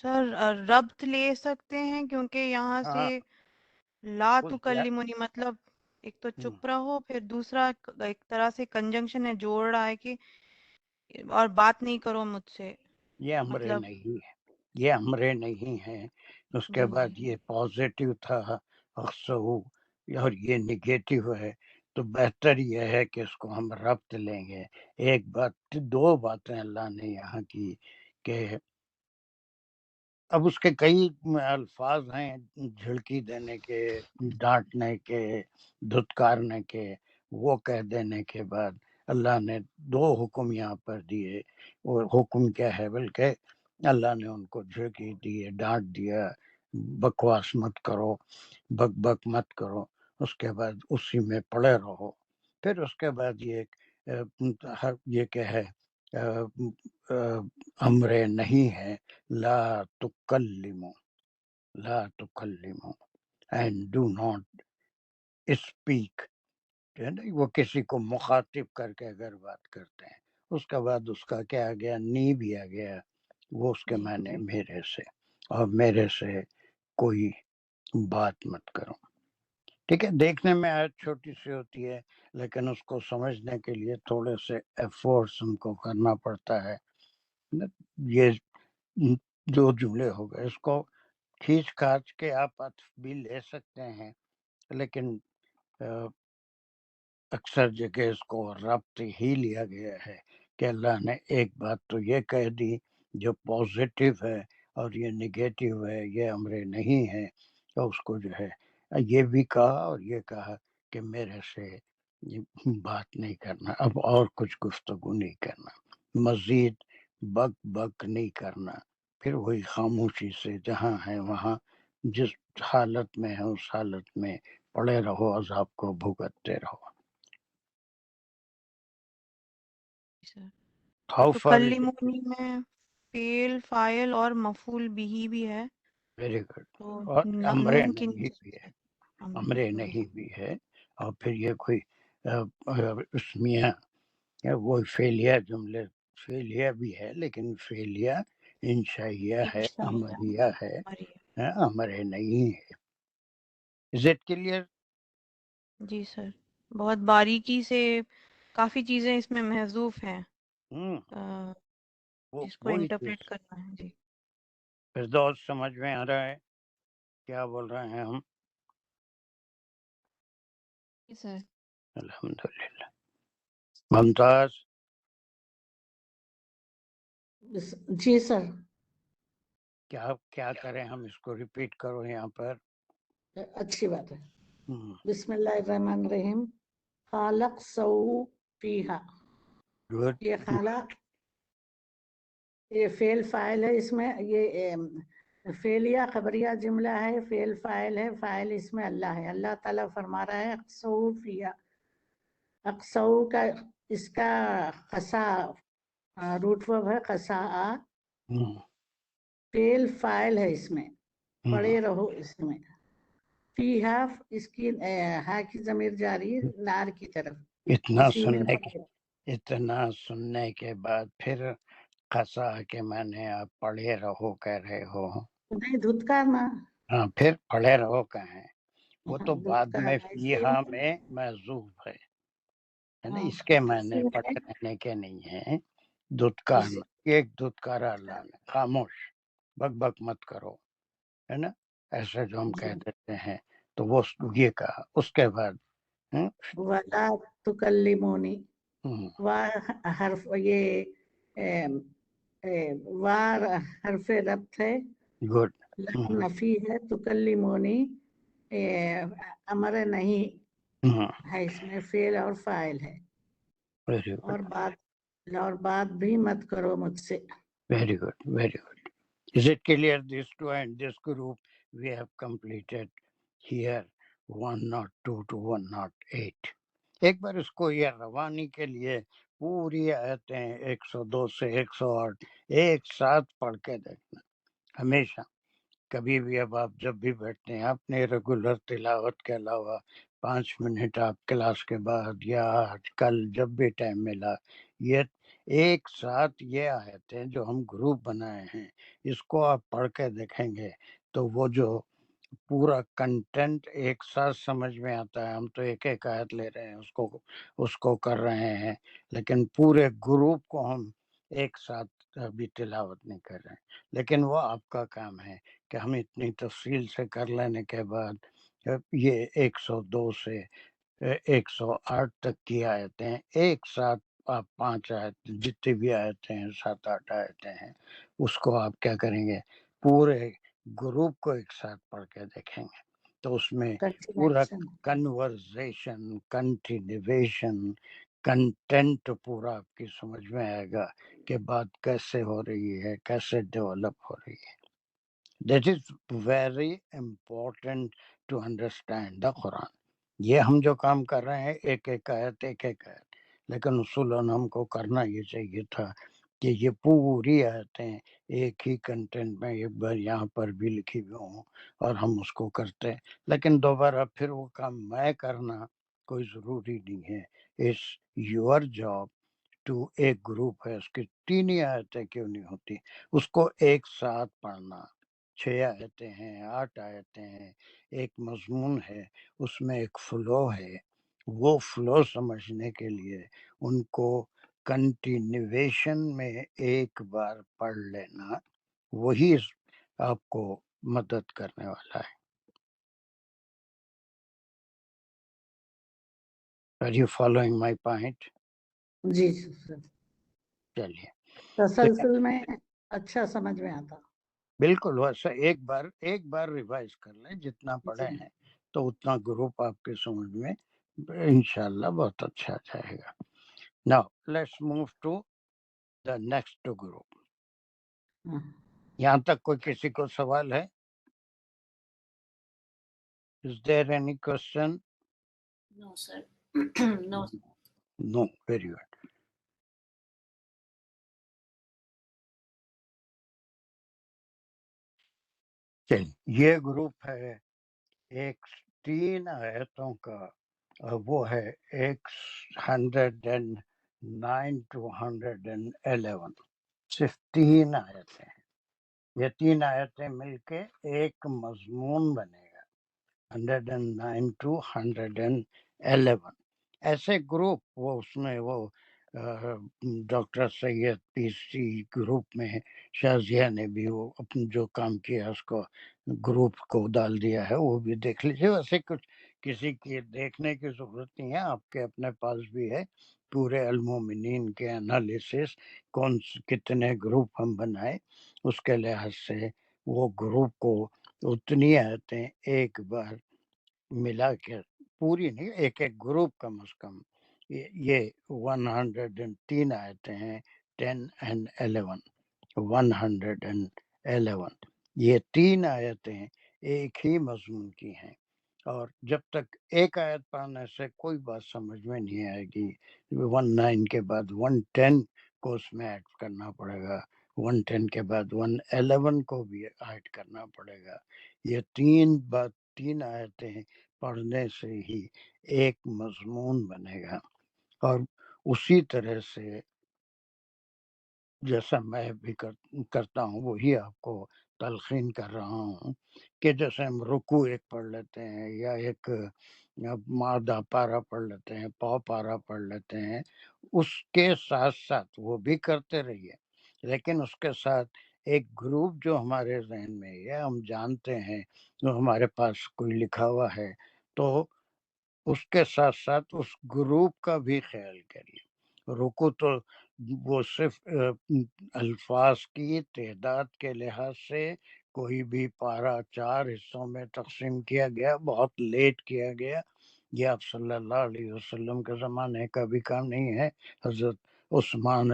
سر ربط لے سکتے ہیں، کیونکہ یہاں سے ہاں لا کچھ تکلمونی مطلب ایک تو چپ رہو، پھر دوسرا ایک طرح سے کنجنکشن ہے، جوڑ رہا ہے کہ اور بات نہیں کرو مجھ سے. یہ امرے مطلب نہیں ہے، یہ امرے نہیں ہے. اس کے جی بعد یہ پازیٹیو تھا اخسو، اور یہ نگیٹو ہے. تو بہتر یہ ہے کہ اس کو ہم ربط لیں گے. ایک بات، دو باتیں اللہ نے یہاں کی کہ اب اس کے کئی الفاظ ہیں، جھڑکی دینے کے، ڈانٹنے کے، دھتکارنے کے. وہ کہہ دینے کے بعد اللہ نے دو حکم یہاں پر دیے. اور حکم کیا ہے، بلکہ اللہ نے ان کو جھڑکی دی، ڈانٹ دیا، بکواس مت کرو، بک بک مت کرو. اس کے بعد اسی میں پڑے رہو. پھر اس کے بعد یہ کیا ہے، امر نہیں ہے. لا تکلمو، لا تکلمو اینڈ ڈو ناٹ اسپیک. وہ کسی کو مخاطب کر کے اگر بات کرتے ہیں، اس کے بعد اس کا کیا آ گیا، نی بھی آ گیا. وہ اس کے جی معنی میرے سے، اور میرے سے کوئی بات مت کرو. ٹھیک ہے. دیکھنے میں آیت چھوٹی سی ہوتی ہے، لیکن اس کو سمجھنے کے لیے تھوڑے سے ایفورٹس ہم کو کرنا پڑتا ہے. یہ جو جملے ہو گئے، اس کو کھینچ کھانچ کے آپ عطف بھی لے سکتے ہیں، لیکن اکثر جگہ اس کو ربط ہی لیا گیا ہے کہ اللہ نے ایک بات تو یہ کہہ دی جو پازیٹیو ہے اور یہ نگیٹو ہے، یہ امر نہیں ہے، تو اس کو جو ہے یہ بھی کہا اور یہ کہا کہ میرے سے بات نہیں کرنا، اب اور کچھ گفتگو نہیں کرنا، مزید بک بک نہیں کرنا، پھر وہی خاموشی سے جہاں ہے وہاں جس حالت میں ہے اس حالت میں پڑے رہو، عذاب کو بھگتتے رہو۔ How far is it? تکلمونی میں فعل فاعل اور مفعول بھی ہے، ویری گڈ، تو اور امر نون کی نہیں بھی ہے، امر امر نہیں بھی ہے، اور پھر یہ کوئی اسمیہ وہ فعلیہ جملے، فعلیہ بھی ہے لیکن فعلیہ انشائیہ ہے، انشاءاللہ امریہ ہے، مریم۔ امر نہیں ہے۔ Is it clear؟ جی سر، بہت باریکی سے کافی چیزیں اس میں محذوف ہیں، جس کو وہی چیز انٹرپریٹ کرنا ہے۔ جی پھر دوست سمجھ میں آ رہا ہے کیا بول رہے ہیں ہم؟ سر۔ الحمدللہ۔ ممتاز جی سر، کیا کریں ہم؟ اس کو ریپیٹ کرو یہاں پر۔ اچھی بات ہے۔ ہم، بسم اللہ الرحمن الرحیم۔ خالق سو فیہا، good، یہ خالق یہ فعل فاعل ہے، اس میں یہ فعلیہ خبریہ جملہ ہے، فعل فاعل ہے، فاعل اس میں اللہ ہے۔ اللہ تعالیٰ فرما رہا ہے اقصو فیہا، اقصو کا اس کا قصا روٹ ورب ہے، قصا، ہم، فعل فاعل ہے، اس میں ہم، پڑے رہو اس میں۔ فیہا اس کی ہا کی ضمیر جاری نار کی طرف، اتنا اسی میں سننے کے بعد پھر قصا کے معنی آپ پڑھے رہو کہہ رہے ہو؟ نہیں دھتکارنا، ہاں، پھر پڑھے رہو کہیں، وہ تو بعد میں دھتکارنا فیہا میں محذوف ہے نا، ہاں، اس کے معنی اسی پڑے میں رہنے کے نہیں ہیں، دھتکارنا، ایک دھتکارا اللہ نے، خاموش، بک بک مت کرو، ہے نا، ایسے جو ہم کہہ دیتے ہیں، تو وہ یہ کہا۔ اس کے بعد ولا تکلمونی، ہم، وا حرف یہ وار حرف ربط ہے، گڈ، لام نفی ہے، تکلمونی امر نہیں ہے، اس میں فعل اور فاعل ہے، ویری گڈ، اور بات بھی مت کرو مجھ سے۔ very good, very good. Is it clear? This two and this group we have completed here 102 to 108. ایک بار اس کو یہ روانی کے لیے پوری آیتیں 102 سے 108 ایک ساتھ پڑھ کے دیکھنا ہمیشہ، کبھی بھی اب آپ جب بھی بیٹھتے ہیں اپنے ریگولر تلاوت کے علاوہ 5 منٹ آپ کلاس کے بعد یا آج کل جب بھی ٹائم ملا، یہ ایک ساتھ یہ آیتیں جو ہم گروپ بنائے ہیں اس کو آپ پڑھ کے دیکھیں گے تو وہ جو پورا کنٹینٹ ایک ساتھ سمجھ میں آتا ہے۔ ہم تو ایک ایک آیت لے رہے ہیں، اس کو کر رہے ہیں، لیکن پورے گروپ کو ہم ایک ساتھ ابھی تلاوت نہیں کر رہے ہیں، لیکن وہ آپ کا کام ہے کہ ہم اتنی تفصیل سے کر لینے کے بعد یہ 102 سے 108 تک کی آیتیں ایک ساتھ آپ 5 آیت جتنی بھی آیتیں ہیں 7-8 آیتیں ہیں اس کو آپ کیا کریں گے، پورے گروپ کو ایک ساتھ پڑھ کے دیکھیں گے تو اس میں پورا کنورزیشن، کنٹینیویشن، کنٹینٹ پورا آپ کی سمجھ میں آئے گا کہ بات کیسے ہو رہی ہے، کیسے ڈیولپ ہو رہی ہے۔ That is very important to understand the Quran. یہ ہم جو کام کر رہے ہیں ایک ایک آیت، لیکن اصولاً ہم کو کرنا یہ چاہیے تھا کہ یہ پوری آیتیں ایک ہی کنٹینٹ میں ایک بار یہاں پر بھی لکھی ہوئی ہوں اور ہم اس کو کرتے، لیکن دوبارہ پھر وہ کام میں کرنا کوئی ضروری نہیں ہے۔ It's your job to ایک گروپ ہے، اس کی 3 ہی آیتیں کیوں نہیں ہوتی، اس کو ایک ساتھ پڑھنا، 6 آیتیں ہیں، 8 آیتیں ہیں، ایک مضمون ہے، اس میں ایک فلو ہے، وہ فلو سمجھنے کے لیے ان کو کنٹینیویشن میں ایک بار پڑھ لینا، وہی آپ کو مدد کرنے والا ہے. Are you following my point? جی سر، چلیے تسلسل میں اچھا سمجھ میں آتا. بالکل ویسا ایک بار ریوائز کر لیں، جتنا پڑھے جی ہیں تو اتنا گروپ آپ کے سمجھ میں انشاءاللہ بہت اچھا جائے گا. Now let's move to the next group. ہاں. یہاں تک کوئی کسی کو سوال ہے؟ Is there any question? No, sir. No. No, very good. چلیے یہ گروپ ہے ایک 3 آیتوں کا، وہ ہے 109 to 111. صرف 3 آیتیں ہیں. یہ 3 آیتیں مل کے ایک مضمون بنے گا 109 to 111. ایسے گروپ وہ اس میں وہ ڈاکٹر سید پی سی گروپ میں شازیہ نے بھی وہ اپنا جو کام کیا اس کو گروپ کو ڈال دیا ہے، وہ بھی دیکھ لیجیے. ویسے کچھ کسی کی دیکھنے کی ضرورت نہیں ہے، آپ کے اپنے پاس بھی ہے پورے المومنین کے انالیسس، کتنے گروپ ہم بنائے اس کے لحاظ سے وہ گروپ کو اتنی آیتیں ایک بار ملا کے، پوری نہیں، ایک ایک گروپ کم از کم یہ 103 آیتیں ہیں. 10 and 11 111 یہ 3 آیتیں ایک ہی مضمون کی ہیں. اور جب تک ایک آیت پڑھنے سے کوئی بات سمجھ میں نہیں آئے گی، 19 کے بعد 110 کو اس میں ایڈ کرنا پڑے گا، 110 کے بعد 111 کو بھی ایڈ کرنا پڑے گا. یہ 3 آیتیں پڑھنے سے ہی ایک مضمون بنے گا. اور اسی طرح سے جیسا میں بھی کرتا ہوں وہی آپ کو تلقین کر رہا ہوں کہ جیسے ہم رکوع ایک پڑھ لیتے ہیں یا ایک مادہ پارا پڑھ لیتے ہیں، پاؤ پارا پڑھ لیتے ہیں، اس کے ساتھ ساتھ وہ بھی کرتے رہیے، لیکن اس کے ساتھ ایک گروپ جو ہمارے ذہن میں ہے، ہم جانتے ہیں جو ہمارے پاس کوئی لکھا ہوا ہے، تو اس کے ساتھ ساتھ اس گروپ کا بھی خیال کریے. رکوع تو وہ صرف الفاظ کی تعداد کے لحاظ سے کوئی بھی پارہ 4 حصوں میں تقسیم کیا گیا، بہت لیٹ کیا گیا. یہ آپ صلی اللہ علیہ وسلم کے زمانے کا بھی کام نہیں ہے، حضرت عثمان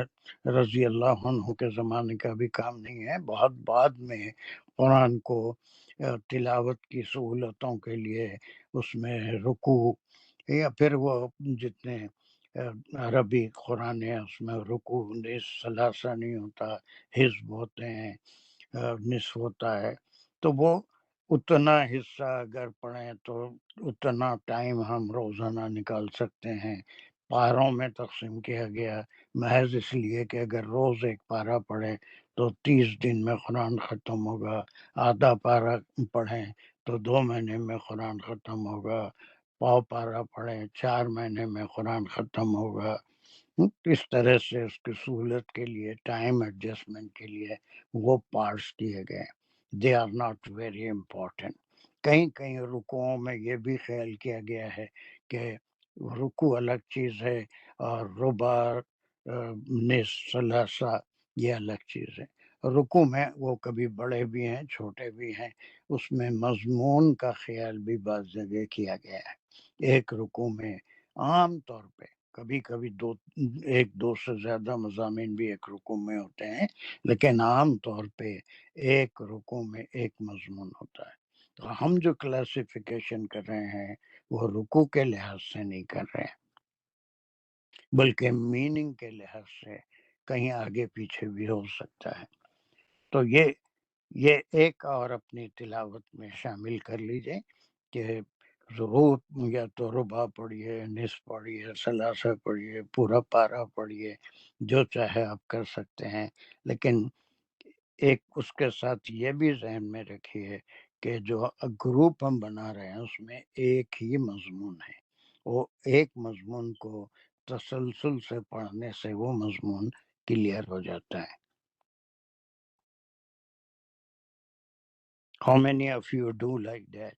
رضی اللہ عنہ کے زمانے کا بھی کام نہیں ہے، بہت بعد میں قرآن کو تلاوت کی سہولتوں کے لیے اس میں رکوع یا پھر وہ جتنے عربی قرآن ہے اس میں رکوع ثلاثہ نہیں ہوتا، حزب ہوتے ہیں، نصف ہوتا ہے، تو وہ اتنا حصہ اگر پڑھیں تو اتنا ٹائم ہم روزانہ نکال سکتے ہیں. پاروں میں تقسیم کیا گیا محض اس لیے کہ اگر روز ایک پارہ پڑھے تو 30 دن میں قرآن ختم ہوگا، آدھا پارہ پڑھیں تو 2 مہینے میں قرآن ختم ہوگا، پاؤ پارہ پڑھیں 4 مہینے میں قرآن ختم ہوگا. اس طرح سے اس کی سہولت کے لیے ٹائم ایڈجسٹمنٹ کے لیے وہ پارٹس دیے گئے. They are not very important. کہیں رکوعوں میں یہ بھی خیال کیا گیا ہے کہ رکوع الگ چیز ہے اور ربع نصف ثلاثہ یہ الگ چیز ہے. رکوع میں وہ کبھی بڑے بھی ہیں چھوٹے بھی ہیں، اس میں مضمون کا خیال بھی بعض جگہ کیا گیا ہے. ایک رکوع میں عام طور پہ کبھی کبھی 2 سے زیادہ مضامین بھی ایک رکوع میں ہوتے ہیں، لیکن عام طور پہ ایک رکوع میں ایک مضمون ہوتا ہے. تو ہم جو کلاسیفیکیشن کر رہے ہیں وہ رکوع کے لحاظ سے نہیں کر رہے ہیں، بلکہ میننگ کے لحاظ سے کہیں آگے پیچھے بھی ہو سکتا ہے. تو یہ ایک اور اپنی تلاوت میں شامل کر لیجئے کہ ضرور یا تو ربع پڑھیے، نصف پڑھیے، ثلاثہ پڑھیے، پورا پارہ پڑھیے، جو چاہے آپ کر سکتے ہیں. لیکن ایک اس کے ساتھ یہ بھی ذہن میں رکھیے کہ جو گروپ ہم بنا رہے ہیں اس میں ایک ہی مضمون ہے، وہ ایک مضمون کو تسلسل سے پڑھنے سے وہ مضمون کلیئر ہو جاتا ہے. How many of you do like that?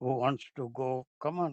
who wants to go? Come on.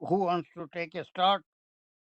who wants to take a start?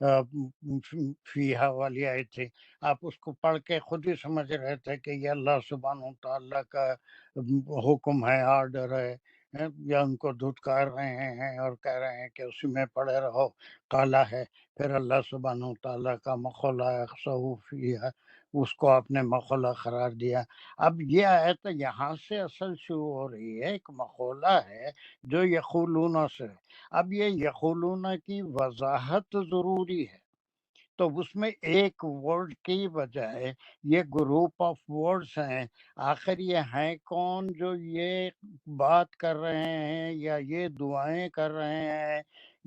فیہا والی آئی تھی، آپ اس کو پڑھ کے خود ہی سمجھ رہے تھے کہ یہ اللہ سبحانہ و تعالیٰ کا حکم ہے، آرڈر ہے، یا ان کو دھتکار رہے ہیں اور کہہ رہے ہیں کہ اسی میں پڑے رہو، کالا ہے، پھر اللہ سبحانہ و تعالیٰ کا مخولہ اخسؤ فیہا، اس کو آپ نے مخولہ قرار دیا۔ اب یہ آیت یہاں سے اصل شروع ہو رہی ہے، ایک مخولہ ہے جو یقولون سے۔ اب یہ یقولون کی وضاحت ضروری ہے، تو اس میں ایک ورڈ کی بجائے یہ گروپ آف ورڈز ہیں، آخر یہ ہیں کون جو یہ بات کر رہے ہیں، یا یہ دعائیں کر رہے ہیں،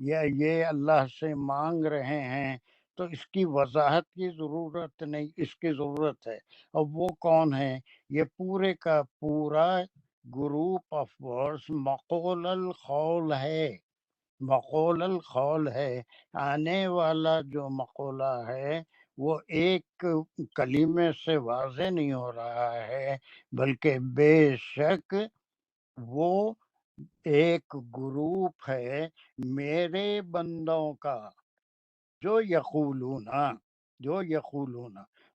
یا یہ اللہ سے مانگ رہے ہیں، تو اس کی وضاحت کی ضرورت نہیں، اس کی ضرورت ہے۔ اور وہ کون ہے؟ یہ پورے کا پورا گروپ آف ورڈز مقول القول ہے، مقول القول ہے، آنے والا جو مقولہ ہے وہ ایک کلمے سے واضح نہیں ہو رہا ہے، بلکہ بے شک وہ ایک گروپ ہے میرے بندوں کا، جو یقولون،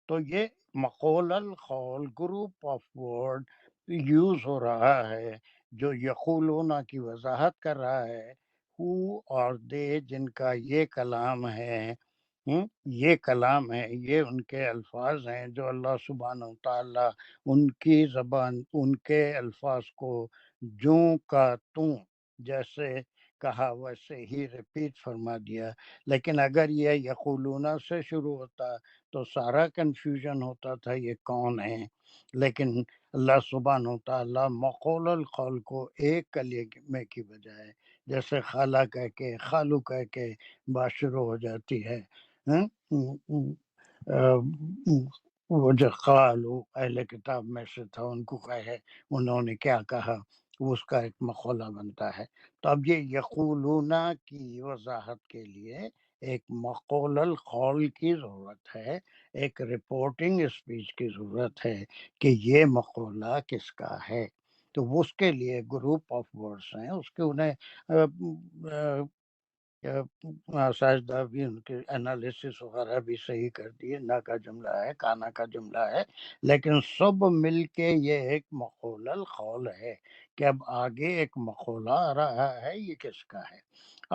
تو یہ مقول القول گروپ آف ورڈ یوز ہو رہا ہے جو یقولون کی وضاحت کر رہا ہے، ہو اور دے، جن کا یہ کلام ہے، یہ کلام ہے، یہ ان کے الفاظ ہیں جو اللہ سبحانہ تعالیٰ ان کی زبان، ان کے الفاظ کو جوں کا توں جیسے کہا ویسے ہی ریپیٹ فرما دیا۔ لیکن اگر یہ یقولون سے شروع ہوتا تو سارا کنفیوژن ہوتا تھا یہ کون ہے، لیکن اللہ سبحانہ تعالیٰ مقول القول کو ایک کلمے کی بجائے جیسے خالہ کہہ کے، خالو کہہ کے بات شروع ہو جاتی ہے، وہ جو قالو اہل کتاب میں سے تھا، ان کو کہے انہوں نے کیا کہا، اس کا ایک مقولہ بنتا ہے۔ تو اب یہ یقولون کی وضاحت کے لیے ایک مقول القول کی ضرورت ہے، ایک رپورٹنگ اسپیچ کی ضرورت ہے کہ یہ مقولہ کس کا ہے۔ تو اس کے لیے گروپ آف ورڈز ہیں، اس کے انہیں ساجدہ بھی ان کے انالیسس وغیرہ بھی صحیح کر دیے، نہ کا جملہ ہے، کانا کا جملہ ہے، لیکن سب مل کے یہ ایک مقول القول ہے کہ اب آگے ایک مقولہ آ رہا ہے، یہ کس کا ہے؟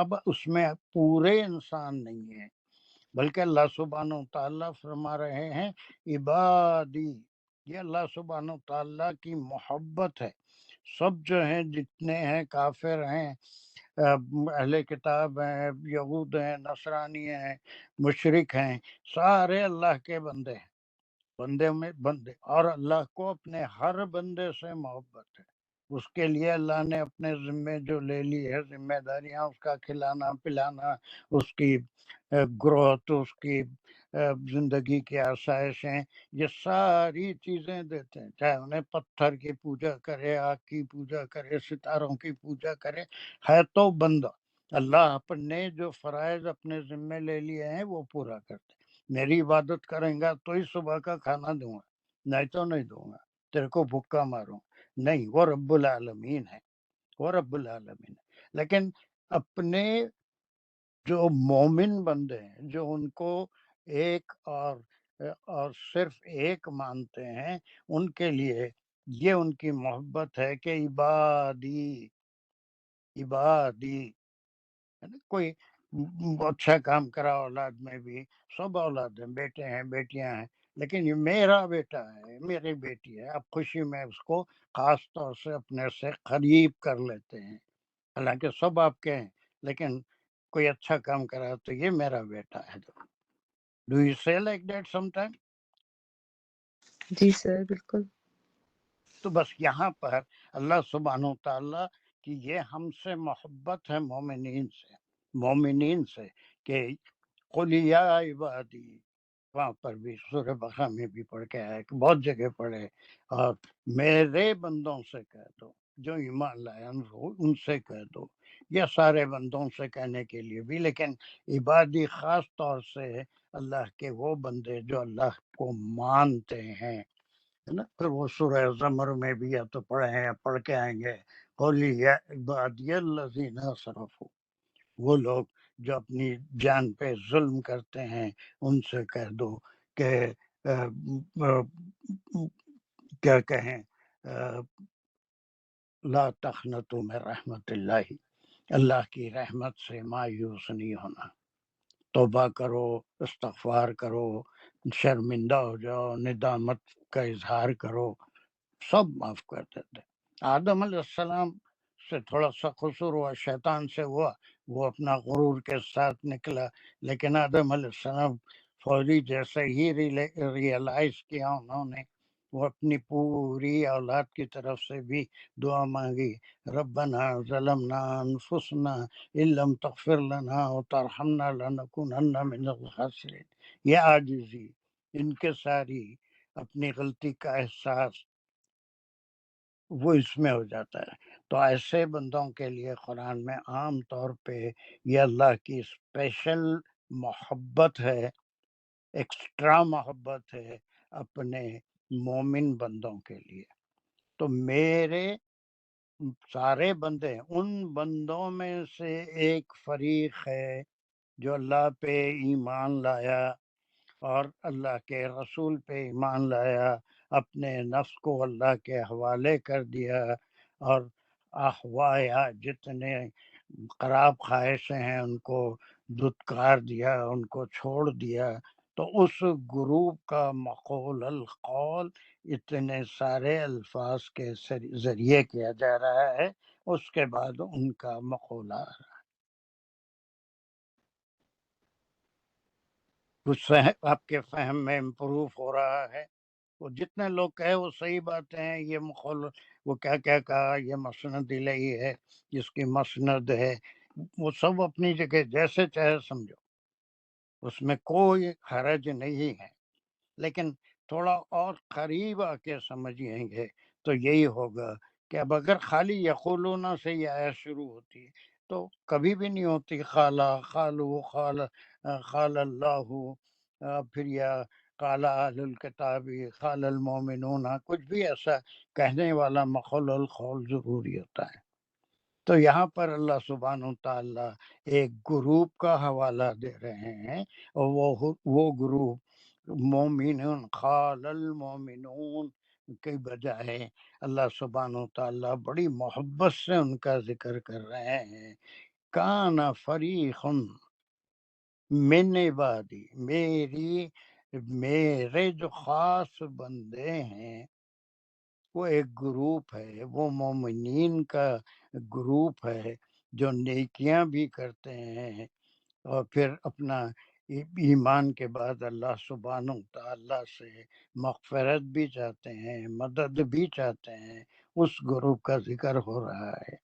اب اس میں پورے انسان نہیں ہے، بلکہ اللہ سبحانہ تعالیٰ فرما رہے ہیں عبادی، یہ اللہ سبحانہ تعالیٰ کی محبت ہے۔ سب جو ہیں، جتنے ہیں، کافر ہیں، اہل کتاب ہیں، یہود ہیں، نصرانی ہیں، مشرک ہیں، سارے اللہ کے بندے ہیں، بندے میں بندے، اور اللہ کو اپنے ہر بندے سے محبت ہے۔ اس کے لیے اللہ نے اپنے ذمے جو لے لی ہے ذمہ داریاں، اس کا کھلانا پلانا، اس کی گروتھ، اس کی زندگی کی آسائشیں، یہ ساری چیزیں دیتے ہیں، چاہے انہیں پتھر کی پوجا کرے، آگ کی پوجا کرے، ستاروں کی پوجا کرے، ہے تو بندہ۔ اللہ اپنے جو فرائض اپنے ذمے لے لیے ہیں وہ پورا کرتے، میری عبادت کریں گا تو ہی صبح کا کھانا دوں گا، نہیں تو نہیں دوں گا، تیرے کو بھوکا ماروں، نہیں، وہ رب العالمین ہے، وہ رب العالمین ہے۔ لیکن اپنے جو مومن بندے ہیں، جو ان کو ایک اور صرف ایک مانتے ہیں، ان کے لیے یہ ان کی محبت ہے کہ عبادی، عبادی ہے نا، کوئی اچھا کام کرا اولاد میں بھی، سب اولاد ہیں، بیٹے ہیں، بیٹیاں ہیں، لیکن یہ میرا بیٹا ہے، میری بیٹی ہے، اب خوشی میں اس کو خاص طور سے اپنے سے قریب کر لیتے ہیں، حالانکہ سب آپ کے ہیں، لیکن کوئی اچھا کام کرا تو یہ میرا بیٹا ہے۔ ڈو یو سے لائک دیٹ سم ٹائم؟ جی سر، بالکل۔ تو بس یہاں پر اللہ سبحانہ تعالیٰ کی یہ ہم سے محبت ہے مومنین سے کہ قل یا عبادی، وہاں پر بھی سورہ بقرہ میں بھی پڑھ کے آیا کہ بہت جگہ پڑھے، اور میرے بندوں سے کہہ دو جو ایمان لائے ان سے کہہ دو، یا سارے بندوں سے کہنے کے لیے بھی، لیکن عبادی خاص طور سے اللہ کے وہ بندے جو اللہ کو مانتے ہیں، ہے نا۔ پھر وہ سورہ زمر میں بھی یا تو پڑھے ہیں یا پڑھ کے آئیں گے، قل یا عبادی الذین اسرفوا، وہ لوگ جو اپنی جان پہ ظلم کرتے ہیں ان سے کہہ دو کہ کیا کہیں، لا تقنطوا من رحمت اللہ، اللہ کی رحمت سے مایوس نہیں ہونا، توبہ کرو، استغفار کرو، شرمندہ ہو جاؤ، ندامت کا اظہار کرو، سب معاف کر دیتے۔ آدم علیہ السلام سے تھوڑا سا قصور ہوا، شیطان سے ہوا، وہ اپنا غرور کے ساتھ نکلا، لیکن آدم علیہ السلام فوری جیسے ہی ریئلائز کیا انہوں نے، وہ اپنی پوری اولاد کی طرف سے بھی دعا مانگی، ربنا ظلمنا انفسنا ان لم تغفر لنا وترحمنا لنکونن من الخاسرین۔ یہ عاجزی، ان کے ساری اپنی غلطی کا احساس وہ اس میں ہو جاتا ہے۔ تو ایسے بندوں کے لیے قرآن میں عام طور پہ یہ اللہ کی اسپیشل محبت ہے، ایکسٹرا محبت ہے اپنے مومن بندوں کے لیے۔ تو میرے سارے بندے، ان بندوں میں سے ایک فریق ہے جو اللہ پہ ایمان لایا اور اللہ کے رسول پہ ایمان لایا، اپنے نفس کو اللہ کے حوالے کر دیا اور احوایا جتنے خراب خواہشیں ہیں ان کو دھتکار دیا، ان کو چھوڑ دیا۔ تو اس گروپ کا مقول القول اتنے سارے الفاظ کے ذریعے کیا جا رہا ہے، اس کے بعد ان کا مقولہ آ رہا ہے۔ کچھ آپ کے فہم میں امپروو ہو رہا ہے؟ وہ جتنے لوگ کہے وہ صحیح بات ہیں، یہ مخول وہ کیا کہا، یہ مسند الہی ہے، جس کی مسند ہے، وہ سب اپنی جگہ جیسے چاہے سمجھو، اس میں کوئی حرج نہیں ہے، لیکن تھوڑا اور قریب آ کے سمجھیں گے تو یہی ہوگا کہ اب اگر خالی یقولون سے یہ آیت شروع ہوتی تو کبھی بھی نہیں ہوتی خالا خالو خال اللہ، پھر یا قال اہل الکتاب قال المؤمنون، کچھ بھی ایسا کہنے والا مخول القول ضروری ہوتا ہے۔ تو یہاں پر اللہ سبحانہ تعالیٰ ایک گروپ کا حوالہ دے رہے ہیں، اور وہ گروپ مومنون، قال المؤمنون کے بجائے اللہ سبحانہ تعالیٰ بڑی محبت سے ان کا ذکر کر رہے ہیں، کان فریق من عبادی، میرے جو خاص بندے ہیں، وہ ایک گروپ ہے، وہ مومنین کا گروپ ہے جو نیکیاں بھی کرتے ہیں اور پھر اپنا ایمان کے بعد اللہ سبحانہ تعالیٰ سے مغفرت بھی چاہتے ہیں، مدد بھی چاہتے ہیں، اس گروپ کا ذکر ہو رہا ہے۔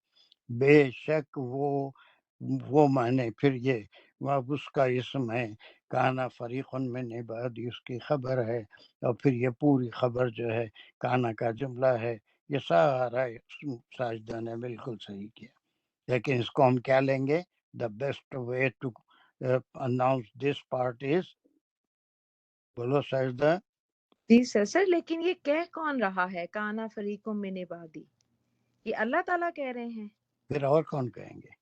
بے شک وہ معنی پھر یہ اب اس کا اسم ہے، کانا فریق من عبادی، اس کی خبر ہے، اور پھر یہ پوری خبر جو ہے کانا کا جملہ ہے۔ یہ سارا ساجدہ نے بالکل صحیح کیا، لیکن اس کو ہم کیا لیں گے؟ The best way to announce this part is, بولو ساجدہ۔ جی سر لیکن یہ کہہ کون رہا ہے کانا فریق من عبادی؟ یہ اللہ تعالیٰ کہہ رہے ہیں، پھر اور کون کہیں گے؟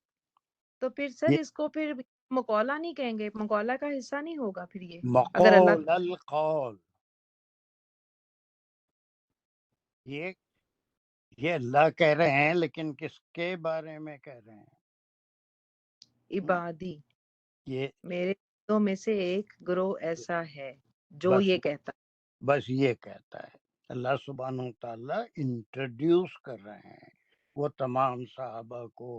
تو پھر سر یہ اس کو پھر مقولہ نہیں کہیں گے، مقولہ کا حصہ نہیں ہوگا پھر یہ، اگر اللہ مقول القول، یہ اللہ کہہ رہے ہیں، لیکن کس کے بارے میں کہہ رہے ہیں؟ عبادی، یہ میرے بندوں میں سے ایک گروہ ایسا ہے جو بس یہ کہتا بس یہ کہتا ہے، اللہ سبحانہ تعالیٰ انٹروڈیوس کر رہے ہیں وہ تمام صحابہ کو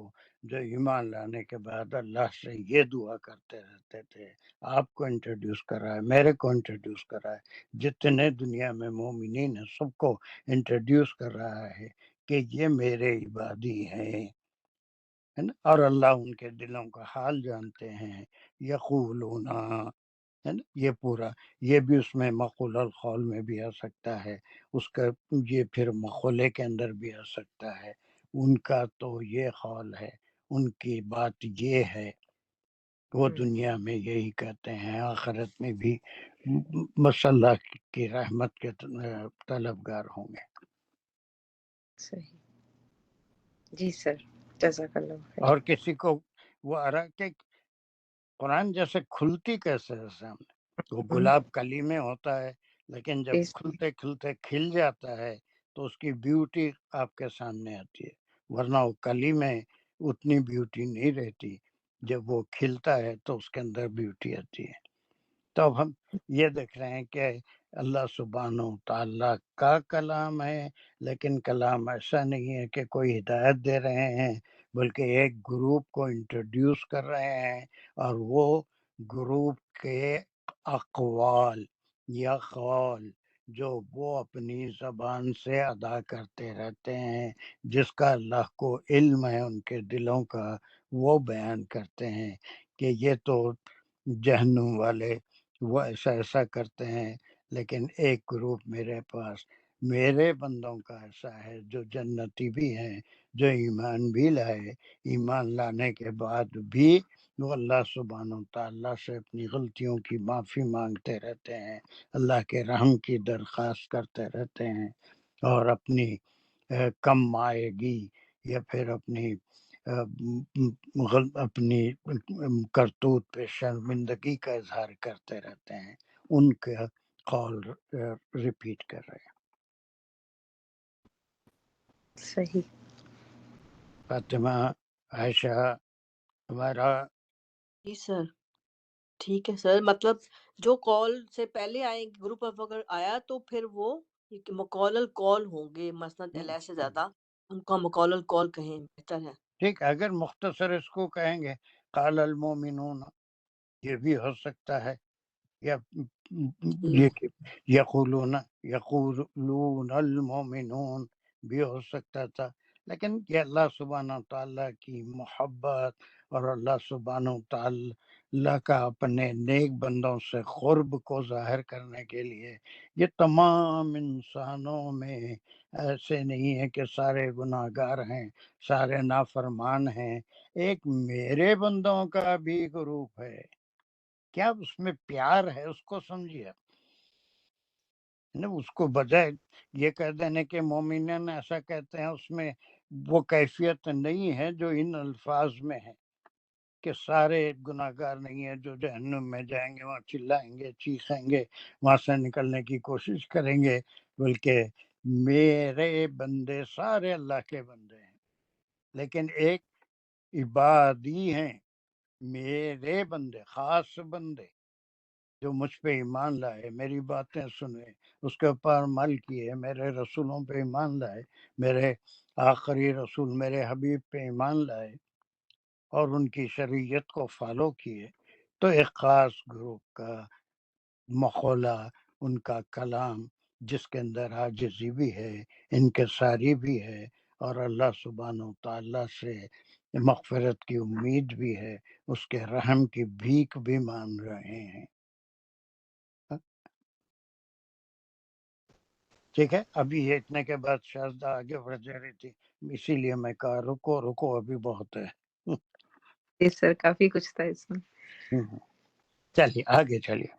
جو ایمان لانے کے بعد اللہ سے یہ دعا کرتے رہتے تھے، آپ کو انٹروڈیوس کر رہا ہے، میرے کو انٹروڈیوس کر رہا ہے، جتنے دنیا میں مومنین ہیں سب کو انٹروڈیوس کر رہا ہے کہ یہ میرے عبادی ہیں، ہے نا؟ اور اللہ ان کے دلوں کا حال جانتے ہیں، یقولون، ہے نا؟ یہ پورا، یہ بھی اس میں مقول القول میں بھی آ سکتا ہے، اس کا یہ پھر مقولے کے اندر بھی آ سکتا ہے۔ ان کا تو یہ قول ہے، ان کی بات یہ ہے، وہ دنیا میں یہی کہتے ہیں، آخرت میں بھی بس اللہ کی رحمت کے طلبگار ہوں گے۔ صحیح۔ جی سر، جزاک اللہ خیر۔ اور کسی کو وہ قرآن جیسے کھلتی کیسے ہے سامنے. وہ ہم، گلاب کلی میں ہوتا ہے لیکن جب اس- کھلتے کھلتے کھل جاتا ہے تو اس کی بیوٹی آپ کے سامنے آتی ہے، ورنہ وہ کلی میں اتنی بیوٹی نہیں رہتی. جب وہ کھلتا ہے تو اس کے اندر بیوٹی آتی ہے. تو اب ہم یہ دیکھ رہے ہیں کہ اللہ سبحانہ و تعالیٰ کا کلام ہے، لیکن کلام ایسا نہیں ہے کہ کوئی ہدایت دے رہے ہیں، بلکہ ایک گروپ کو انٹروڈیوس کر رہے ہیں، اور وہ گروپ کے اقوال یا قول جو وہ اپنی زبان سے ادا کرتے رہتے ہیں، جس کا اللہ کو علم ہے ان کے دلوں کا، وہ بیان کرتے ہیں کہ یہ تو جہنم والے وہ ایسا ایسا کرتے ہیں. لیکن ایک گروپ میرے پاس میرے بندوں کا ایسا ہے جو جنتی بھی ہیں، جو ایمان بھی لائے، ایمان لانے کے بعد بھی وہ اللہ سبحانہ و تعالیٰ سے اپنی غلطیوں کی معافی مانگتے رہتے ہیں، اللہ کے رحم کی درخواست کرتے رہتے ہیں، اور اپنی کم آئے گی یا پھر اپنی اپنی کرتوت پہ شرمندگی کا اظہار کرتے رہتے ہیں. ان کا قول ریپیٹ کر رہے ہیں. صحیح. فاطمہ، عائشہ، ہمارا جی سر ٹھیک ہے سر. مطلب جو کال سے پہلے آئے گروپ آف اگر آیا تو پھر وہ مقول القول ہوں گے مسند علیہ سے زیادہ ان کو مقول القول کہیں بہتر ہے. ٹھیک ہے. اگر مختصر اس کو کہیں گے قال المومنون، یہ بھی ہو سکتا ہے، یا یہ کہ یقولون المومنون بھی ہو سکتا تھا. لیکن یہ اللہ سبحانہ تعالیٰ کی محبت اور اللہ سبحانہ تعالیٰ کا اپنے نیک بندوں سے قرب کو ظاہر کرنے کے لیے، یہ تمام انسانوں میں ایسے نہیں ہے کہ سارے گناہ گار ہیں، سارے نافرمان ہیں، ایک میرے بندوں کا بھی گروپ ہے. کیا اس میں پیار ہے؟ اس کو سمجھیے. اس کو بجائے یہ کہہ دینے کہ مومنین ایسا کہتے ہیں، اس میں وہ کیفیت نہیں ہے جو ان الفاظ میں ہے کہ سارے گناہ گار نہیں ہیں جو جہنم میں جائیں گے، وہاں چلائیں گے، چیخیں گے، وہاں سے نکلنے کی کوشش کریں گے، بلکہ میرے بندے سارے اللہ کے بندے ہیں، لیکن ایک عبادی ہیں، میرے بندے، خاص بندے جو مجھ پہ ایمان لائے، میری باتیں سنے، اس کے اوپر عمل کیے، میرے رسولوں پہ ایمان لائے، میرے آخری رسول میرے حبیب پہ ایمان لائے اور ان کی شریعت کو فالو کیے. تو ایک خاص گروپ کا مقولہ، ان کا کلام جس کے اندر عاجزی بھی ہے، انکساری بھی ہے، اور اللہ سبحانہ و تعالیٰ سے مغفرت کی امید بھی ہے، اس کے رحم کی بھیک بھی مان رہے ہیں. ٹھیک ہے. ابھی یہ اتنے کے بعد شاہزادہ آگے بڑھ جا رہی تھی، اسی لیے میں کہا رکو رکو ابھی بہت ہے. جی سر کافی کچھ تھا اس میں. چلیے آگے چلیے.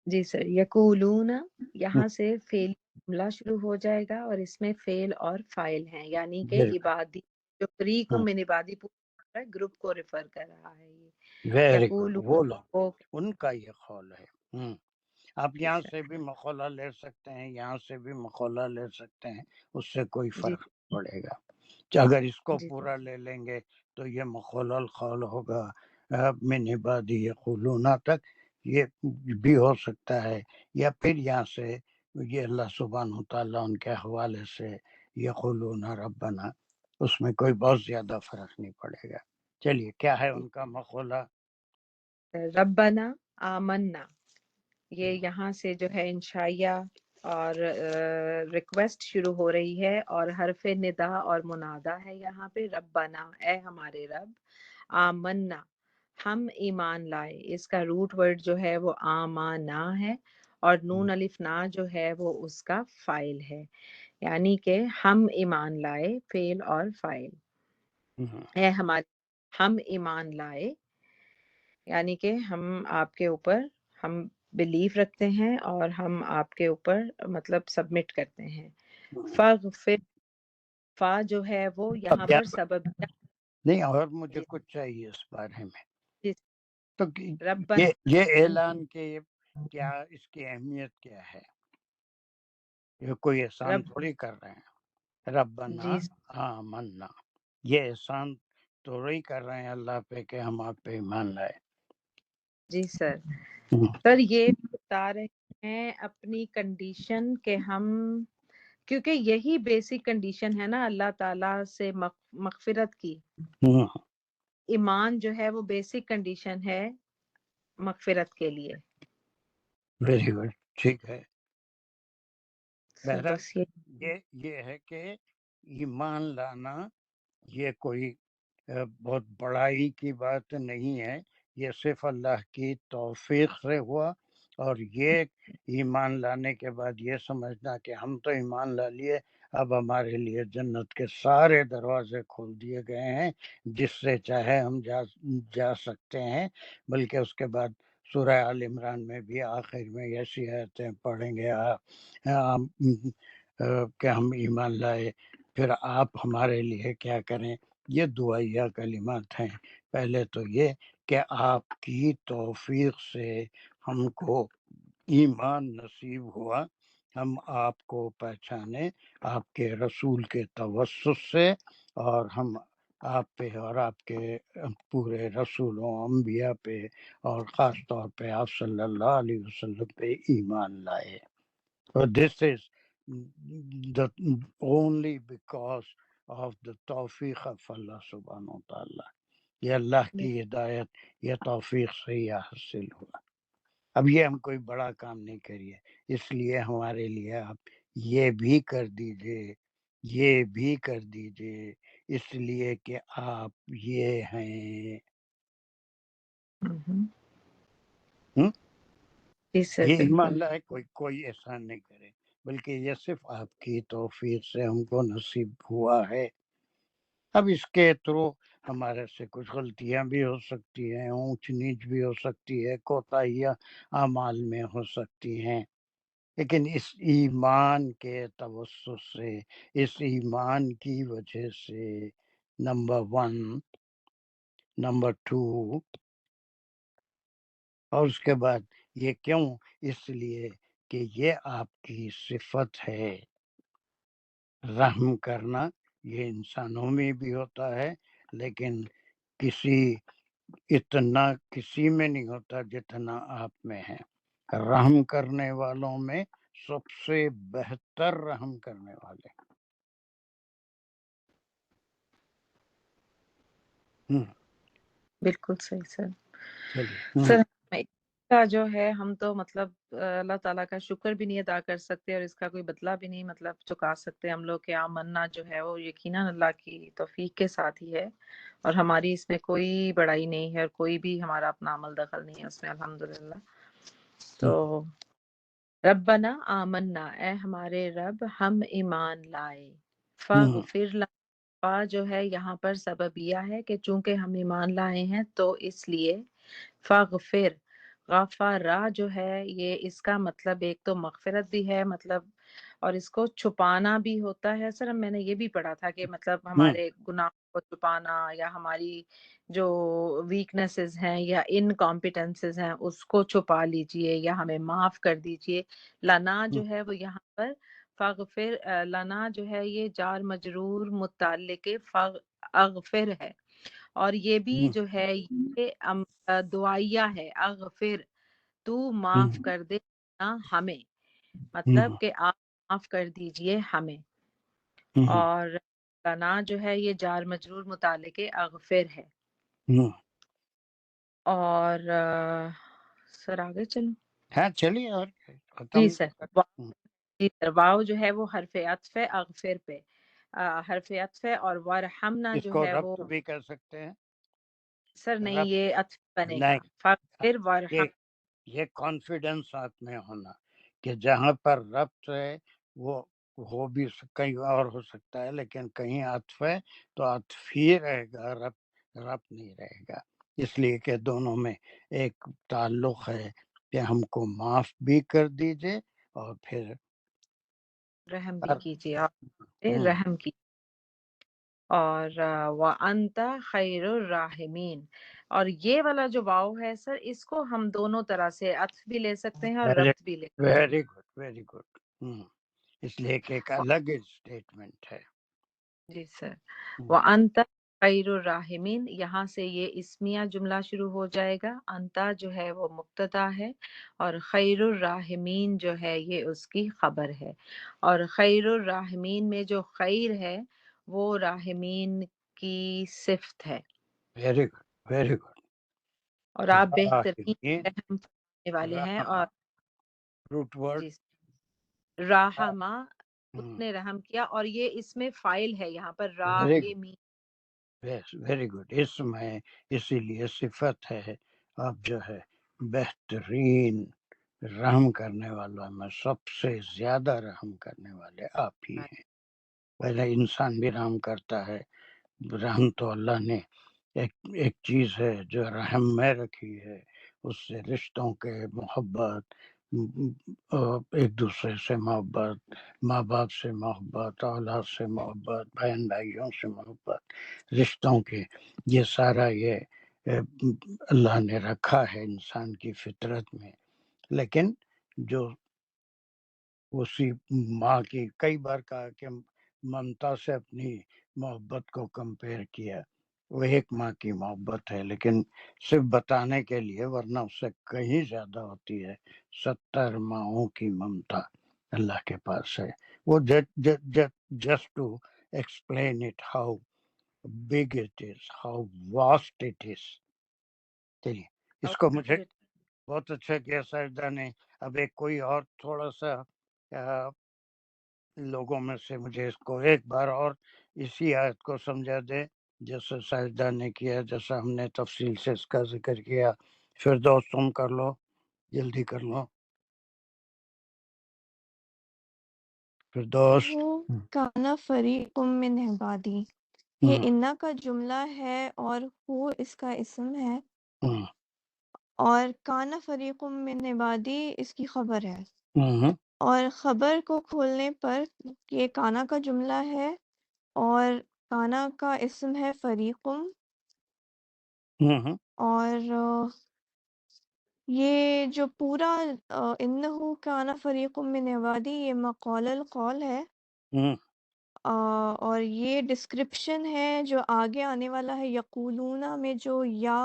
جی سر. یقولون یہاں سے فعل جملہ شروع ہو جائے گا اور اس میں فعل اور فاعل ہیں، یعنی کہ عبادی جو فریقم من عبادی پورا گروپ کو ریفر کر رہا ہے. یہ ویری گڈ. یقولون وہ لوگ ان کا یہ قول ہے. آپ جی یہاں سر. سے بھی مقولہ لے سکتے ہیں، یہاں سے بھی مقولہ لے سکتے ہیں، اس سے کوئی جی فرق نہیں پڑے گا. اگر اس کو جی پورا لے لیں گے تو یہ مقول القول ہوگا من عبادی یقولون تک، یہ بھی ہو سکتا ہے، یا پھر یہاں سے یہ اللہ سبحانہ تعالیٰ ان کے حوالے سے یقولون ربنا، اس میں کوئی بہت زیادہ فرق نہیں پڑے گا. چلیے کیا ہے ان کا مقولہ؟ ربنا آمنا، یہ یہاں سے جو ہے انشائیہ اور ریکویسٹ شروع ہو رہی ہے، اور حرف ندا اور منادا ہے یہاں پہ. ربنا اے ہمارے رب، آمنا ہم ایمان لائے. اس کا روٹ ورڈ جو ہے وہ آمانا ہے، اور نون الف نا جو ہے وہ اس کا فائل ہے، یعنی کہ ہم ایمان لائے، فعل اور فائل. اے ہمارے ہم ایمان لائے، یعنی کہ ہم آپ کے اوپر ہم بلیف رکھتے ہیں اور ہم آپ کے اوپر مطلب سبمٹ کرتے ہیں. فغفر، فا جو ہے وہ یہاں پر سبب نہیں، اور مجھے کچھ چاہیے اس بارے میں. تو ربنا یہ اعلان کے کیا اس کی اہمیت کیا ہے؟ یہ کوئی احسان رب تھوڑی کر رہے ہیں. ربنا جی آمنا، یہ احسان تھوڑی کر رہے ہیں اللہ پہ کہ ہم آپ پہ ایمان لائے. جی سر. سر یہ بتا رہے ہیں اپنی کنڈیشن کہ ہم، کیونکہ یہی بیسک کنڈیشن ہے نا اللہ تعالیٰ سے مغفرت کی. ایمان جو ہے وہ بیسک کنڈیشن ہے مغفرت کے لیے. ویری گڈ، ٹھیک ہے. سر بہرحال بس یہ یہ ہے کہ ایمان لانا یہ کوئی بہت بڑائی کی بات نہیں ہے، یہ صرف اللہ کی توفیق سے ہوا. اور یہ ایمان لانے کے بعد یہ سمجھنا کہ ہم تو ایمان لا لیے، اب ہمارے لیے جنت کے سارے دروازے کھول دیے گئے ہیں، جس سے چاہے ہم جا سکتے ہیں. بلکہ اس کے بعد سورہ آل عمران میں بھی آخر میں ایسی آیتیں پڑھیں گے کہ ہم ایمان لائے، پھر آپ ہمارے لیے کیا کریں. یہ دعائیہ کلمات ہیں. پہلے تو یہ کہ آپ کی توفیق سے ہم کو ایمان نصیب ہوا، ہم آپ کو پہچانے آپ کے رسول کے توسط سے، اور ہم آپ پہ اور آپ کے پورے رسولوں انبیاء پہ اور خاص طور پہ آپ صلی اللہ علیہ وسلم پہ ایمان لائے. This is the only because of the توفیق of اللہ سبحانہ و تعالیٰ. یہ اللہ کی ہدایت، یہ توفیق سے ہی حاصل ہوا. اب یہ ہم کوئی بڑا کام نہیں کریے، اس لیے ہمارے لیے آپ یہ بھی کر دیجئے، یہ بھی کر دیجئے، اس لیے کہ آپ یہ ہیں. جی سر یہ ایمان بالکل. لائے کوئی احسان نہیں کرے، بلکہ یہ صرف آپ کی توفیق سے ہم کو نصیب ہوا ہے. اب اس کے تھرو ہمارے سے کچھ غلطیاں بھی ہو سکتی ہیں، اونچ نیچ بھی ہو سکتی ہے، کوتاہیاں اعمال میں ہو سکتی ہیں، لیکن اس ایمان کے توسط سے، اس ایمان کی وجہ سے، نمبر 1، نمبر 2، اور اس کے بعد یہ کیوں؟ اس لیے کہ یہ آپ کی صفت ہے. رحم کرنا یہ انسانوں میں بھی ہوتا ہے، لیکن اتنا کسی میں نہیں ہوتا جتنا آپ میں ہے. رحم کرنے والوں میں سب سے بہتر رحم کرنے والے. بالکل صحیح سر. چلیے. سر کا جو ہے ہم تو مطلب اللہ تعالیٰ کا شکر بھی نہیں ادا کر سکتے اور اس کا کوئی بدلہ بھی نہیں مطلب چکا سکتے ہم لوگ. کہ آمنا جو ہے وہ یقیناً اللہ کی توفیق کے ساتھ ہی ہے، اور ہماری اس میں کوئی بڑائی نہیں ہے اور کوئی بھی ہمارا اپنا عمل دخل نہیں ہے اس میں الحمدللہ. تو ربنا آمنا، اے ہمارے رب ہم ایمان لائے. فاغفر لنا، فا جو ہے یہاں پر سببیہ ہے کہ چونکہ ہم ایمان لائے ہیں تو اس لیے فاغفر. غفارا جو ہے یہ اس کا مطلب ایک تو مغفرت بھی ہے مطلب، اور اس کو چھپانا بھی ہوتا ہے. سر میں نے یہ بھی پڑھا تھا کہ مطلب ہمارے گناہ کو چھپانا یا ہماری جو ویکنیسز ہیں یا انکمپیٹنسز ہیں اس کو چھپا لیجئے یا ہمیں معاف کر دیجئے. لنا جو ہے وہ یہاں پر فاغفر، لنا جو ہے یہ جار مجرور متعلق اغفر ہے، اور یہ بھی جو ہے یہ دعائیہ ہے. اغفر، تو معاف کر دے ہمیں، مطلب کہ آپ معاف کر دیجئے ہمیں. اور لنا جو ہے یہ جار مجرور متعلق اغفر ہے. اور سر آگے چلیں. ہاں چلیے. اور جی ختم. سر، جی سر، واو جو ہے وہ حرف عطف ہے اغفر پہ، حرف عطف ہے. اور ورحمنا اس جو کو ہے وہ، ربط بھی کر سکتے ہیں. سر نہیں ربط یہ عطف بنے گا. نہیں، فاغفر ورحم. یہ کانفیڈنس آپ میں ہونا کہ جہاں پر ربط ہے وہ ہو بھی کہیں اور ہو سکتا ہے، لیکن کہیں عطف ہے تو عطف ہی رہے گا، ربط نہیں رہے گا. اس لیے کہ دونوں میں ایک تعلق ہے کہ ہم کو معاف بھی کر دیجئے اور پھر رحم بھی کیجیے، آپ رحم کی. اور وَأَنْتَ خَيْرُ الرَّاحِمِينَ، اور یہ والا جو واو ہے سر، اس کو ہم دونوں طرح سے عطف بھی لے سکتے ہیں اور ربط بھی لے سکتے ویری گڈ ویری گڈ، اس لیے کہ ایک ہیں۔ الگ اسٹیٹمنٹ ہے۔ جی سر، وَأَنْتَ خیر الراحمین، یہاں سے یہ اسمیہ جملہ شروع ہو جائے گا۔ انتا جو ہے وہ مبتدا ہے اور خیر الراحمین جو ہے یہ اس کی خبر ہے، اور خیر الراحمین میں جو خیر ہے وہ راحمین کی صفت ہے، ویری گڈ ویری گڈ۔ اور آپ بہترین رحم فرمانے والے ہیں۔ اور روٹ ورڈ جی راحمہ، اس نے رحم کیا، اور یہ اس میں فائل ہے یہاں پر راحمین۔ ویری گڈ، اس میں اسی لیے صفت ہے۔ اب جو ہے بہترین رحم کرنے والا میں سب سے زیادہ رحم کرنے والے آپ ہی ہیں۔ پہلے انسان بھی رحم کرتا ہے، رحم تو اللہ نے ایک چیز ہے جو رحم میں رکھی ہے، اس سے رشتوں کے محبت، ایک دوسرے سے محبت، ماں باپ سے محبت، اولاد سے محبت، بہن بھائیوں سے محبت، رشتوں کے، یہ سارا یہ اللہ نے رکھا ہے انسان کی فطرت میں۔ لیکن جو اسی ماں کی، کئی بار کہا کہ ممتا سے اپنی محبت کو کمپیئر کیا، وہ ایک ماں کی محبت ہے لیکن صرف بتانے کے لیے، ورنہ اس سے کہیں زیادہ ہوتی ہے۔ 70 ماؤں کی ممتا اللہ کے پاس ہے، وہ just to explain it how big it is, how vast it is. چلیے، اس کو مجھے بہت اچھا کیا ساجدہ نے۔ اب ایک کوئی اور تھوڑا سا لوگوں میں سے مجھے اس کو ایک بار اور اسی آیت کو سمجھا دے جیسا ساجدہ نے کیا، جیسا ہم نے تفصیل سے اس کا ذکر کیا۔ پھر دوست تم کر لو، جلدی کر لو پھر دوست۔ وہ کانا فریق من عبادی، یہ انا کا جملہ ہے اور ہو اس کا اسم ہے، اور کانا فریق من عبادی اس کی خبر ہے، اور خبر کو کھولنے پر یہ کانا کا جملہ ہے اور کانا کا اسم ہے فریقم، اور یہ جو پورا انہو کانا فریق من عبادی یہ مقال القول ہے، اور یہ ڈسکرپشن ہے جو آگے آنے والا ہے یقولون میں جو یا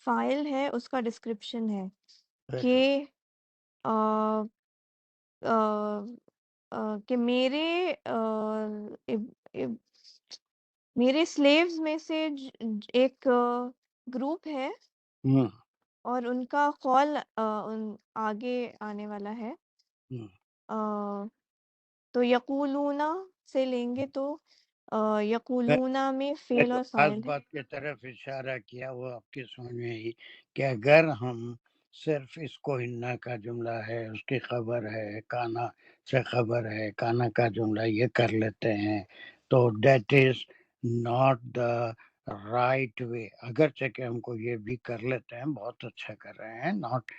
فائل ہے اس کا ڈسکرپشن ہے کہ کہ میرے سلیوز میں سے ایک گروپ ہے اور ان کا قول آگے آنے والا ہے، تو یقولون سے لیں گے تو یقولون میں فعل اور خاص فاعل ہے۔ بات کی طرف اشارہ کیا، وہ آپ کی سمجھ میں ہی کہ اگر ہم صرف اس کو انا کا جملہ ہے، اس کی خبر ہے، کانا سے خبر ہے، کانا کا جملہ یہ کر لیتے ہیں تو that is not the right way. اگرچہ کہ ہم کو یہ بھی کر لیتے ہیں، بہت اچھا کر رہے ہیں، ناٹ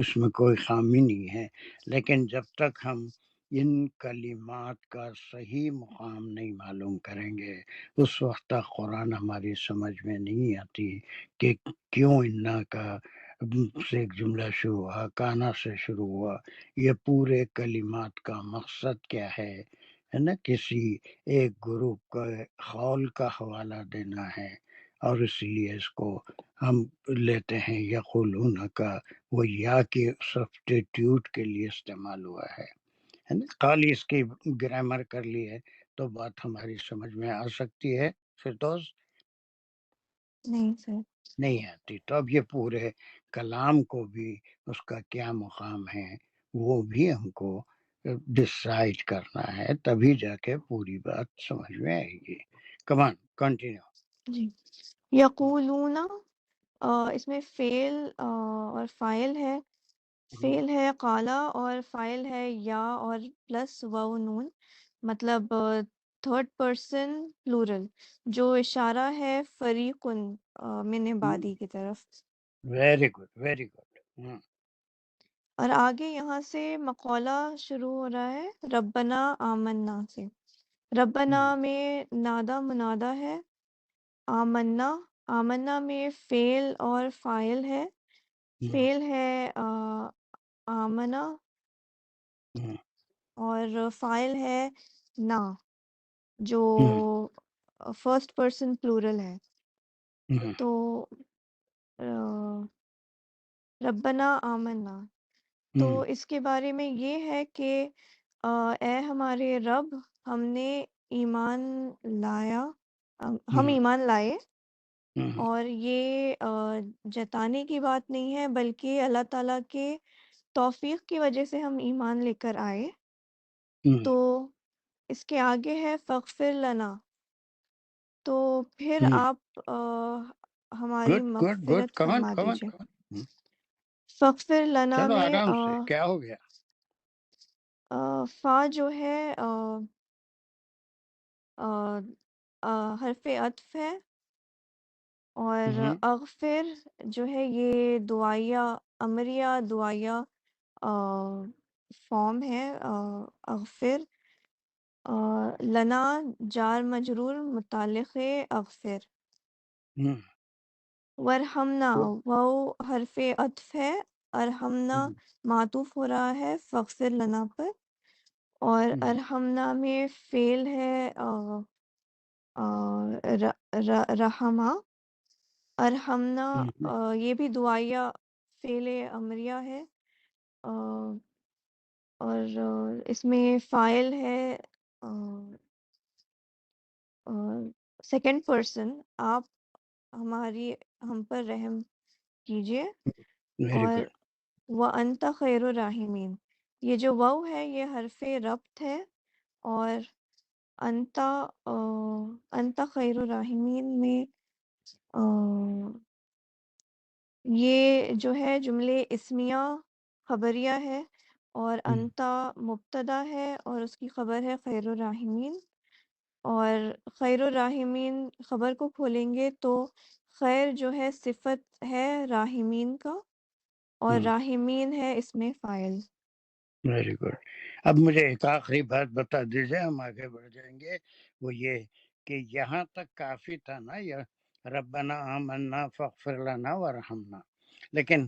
اس میں کوئی خامی نہیں ہے، لیکن جب تک ہم ان کلمات کا صحیح مقام نہیں معلوم کریں گے، اس وقت تک قرآن ہماری سمجھ میں نہیں آتی کہ کیوں انا کا سے ایک جملہ شروع ہوا، کانا سے شروع ہوا، یہ پورے کلمات کا مقصد کیا ہے نا؟ کسی ایک گروپ کا قول کا حوالہ دینا ہے، اور اس لیے اس کو ہم لیتے ہیں یقولون کا، وہ یا کے سبسٹیٹیوٹ کے لیے استعمال ہوا ہے نا؟ خالی اس کی گرامر کر لی ہے تو بات ہماری سمجھ میں آ سکتی ہے، پھر دوست نہیں سر، نہیں آتی۔ تو اب یہ پورے کلام کو بھی اس کا کیا مقام ہے وہ بھی ہم کو ڈسائڈ کرنا ہے، تبھی جا کے پوری بات سمجھ میں آئے گی۔ کمان کنٹینیو۔ جی یقولون اس میں فعل اور فاعل ہے، فعل ہے قالا اور فاعل ہے یا اور پلس واو نون، مطلب تھرڈ پرسن پلورل، جو اشارہ ہے فریقن من عبادی کی طرف، ویری گڈ ویری گڈ۔ اور آگے یہاں سے مقولہ شروع ہو رہا ہے ربنا آمنا سے۔ ربنا میں نادا منادا ہے، آمنا آمنا میں فعل اور فاعل ہے. فعل ہے آمنا اور فاعل ہے نا جو فرسٹ پرسن پلورل ہے. تو ربنا آمنا، تو اس کے بارے میں یہ ہے کہ اے ہمارے رب، ہم نے ایمان لایا، ہم ایمان لائے. اور یہ جتانے کی بات نہیں ہے، بلکہ اللہ تعالیٰ کے توفیق کی وجہ سے ہم ایمان لے کر آئے. تو اس کے آگے ہے فغفر لنا، تو پھر آپ ہماری گڈ گڈ گڈ، مغفرت کمان فرما کمان دیجیے. کمان. فغفر لنا چلو میں آرام سے، کیا ہو گیا؟ فا جو ہے حرف عطف ہے، اور اغفر جو ہے یہ دعائیہ امریہ دعائیہ فارم ہے. اغفر لنا جار مجرور متعلق اغفر. ورحمنا وہ حرف عطف ہے، ارحمنا معطوف ہو رہا ہے فغفر لنا پر. اور ارحمنا میں فعل ہے رحمہ. ارحمنا یہ بھی دعائیہ فعل امریہ ہے، اور اس میں فاعل ہے سیکنڈ پرسن، آپ ہم پر رحم کیجیے. ویری اور گڈ. وَأَنْتَ خَيْرُ الرَّاحِمِينَ، یہ جو واو ہے یہ حرف ربط ہے. اور انت خیر الراحمین میں یہ جو ہے جملے اسمیہ خبریہ ہے، اور انتا مبتدا ہے اور اس کی خبر ہے خیر الراحمین. اور خیر الراحمین خبر کو کھولیں گے تو خیر جو ہے صفت ہے راحمین کا، اور راحمین ہے اس میں فاعل. Very good. اب مجھے ایک آخری بات بتا دیجیے، ہم آگے بڑھ جائیں گے. وہ یہ کہ یہاں تک کافی تھا نا، یا ربنا آمنا فاغفر لنا ورحمنا، لیکن